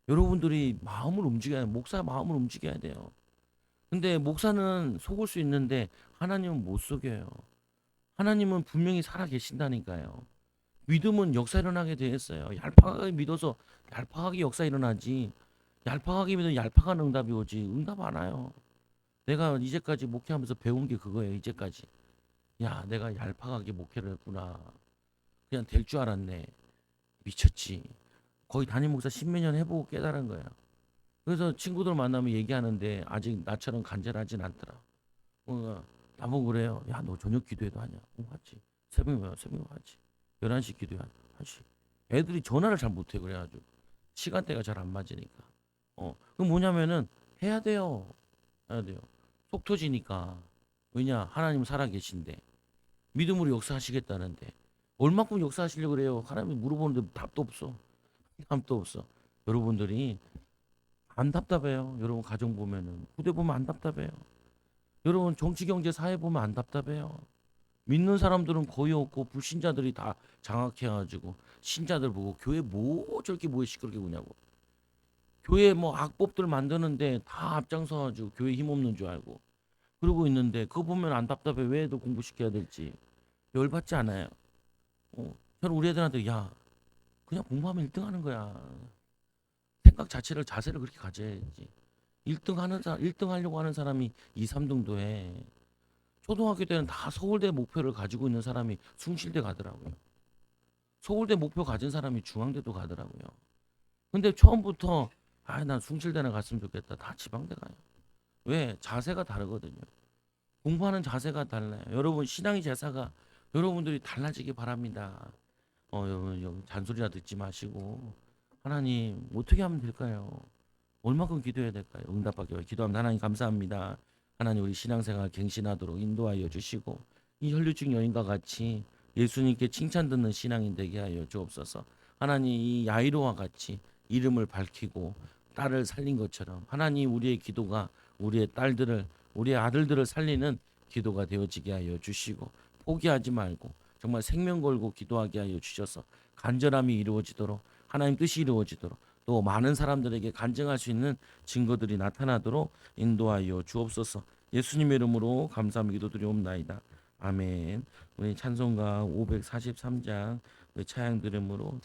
여러분들이 마음을 움직여야 목사 마음을 움직여야 돼요. 근데 목사는 속을 수 있는데 하나님은 못 속여요. 하나님은 분명히 살아 계신다니까요. 믿음은 역사 일어나게 돼 있어요. 얄팍하게 믿어서 얄팍하게 역사 일어나지. 얄팍하게 믿으면 얄팍한 응답이 오지. 응답 안 와요. 내가 이제까지 목회하면서 배운 게 그거예요. 이제까지. 야, 내가 얄팍하게 목회를 했구나. 그냥 될 줄 알았네. 미쳤지. 거의 담임 목사 십몇 년 해보고 깨달은 거야. 그래서 친구들 만나면 얘기하는데 아직 나처럼 간절하진 않더라. 나보고 그래요. 야, 너 저녁 기도회도 하냐? 하지. 새벽에 하지. 11시 기도회 하지. 애들이 전화를 잘 못해. 그래가지고. 시간대가 잘 안 맞으니까. 그 뭐냐면은 해야 돼요. 해야 돼요. 속 터지니까. 왜냐? 하나님 살아 계신데. 믿음으로 역사하시겠다는데. 얼마큼 역사하시려고 그래요? 하나님이 물어보는데 답도 없어. 답도 없어. 여러분들이 안 답답해요. 여러분 가정 보면은. 후대 보면 안 답답해요. 여러분 정치, 경제, 사회 보면 안 답답해요. 믿는 사람들은 거의 없고 불신자들이 다 장악해가지고 신자들 보고 교회 뭐 저렇게 뭐에 시끄럽게 구냐고. 교회 뭐 악법들 만드는데 다 앞장서가지고 교회 힘없는 줄 알고 그러고 있는데 그거 보면 안 답답해. 왜 더 공부시켜야 될지 열받지 않아요. 저는 우리 애들한테 야 그냥 공부하면 1등 하는 거야. 생각 자세를 그렇게 가져야지. 1등 하려고 하는 사람이 2, 3등도 해. 초등학교 때는 다 서울대 목표를 가지고 있는 사람이 숭실대 가더라고요. 서울대 목표 가진 사람이 중앙대도 가더라고요. 근데 처음부터 난 숭실대나 갔으면 좋겠다. 다 지방대 가요. 왜? 자세가 다르거든요. 공부하는 자세가 달라요. 여러분 신앙의 제사가 여러분들이 달라지기 바랍니다. 여러분 잔소리나 듣지 마시고 하나님 어떻게 하면 될까요? 얼마큼 기도해야 될까요? 응답받기 위해 기도합니다. 하나님 감사합니다. 하나님 우리 신앙생활 갱신하도록 인도하여 주시고 이 혈류증 여인과 같이 예수님께 칭찬 듣는 신앙인 되게 하여 주옵소서. 하나님 이 야이로와 같이 이름을 밝히고 딸을 살린 것처럼 하나님 우리의 기도가 우리의 딸들을 우리의 아들들을 살리는 기도가 되어지게 하여 주시고 포기하지 말고 정말 생명 걸고 기도하게 하여 주셔서 간절함이 이루어지도록 하나님 뜻이 이루어지도록 또 많은 사람들에게 간증할 수 있는 증거들이 나타나도록 인도하여 주옵소서. 예수님의 이름으로 감사함 기도드리옵나이다. 아멘. 우리 찬송가 543장 찬양 들음으로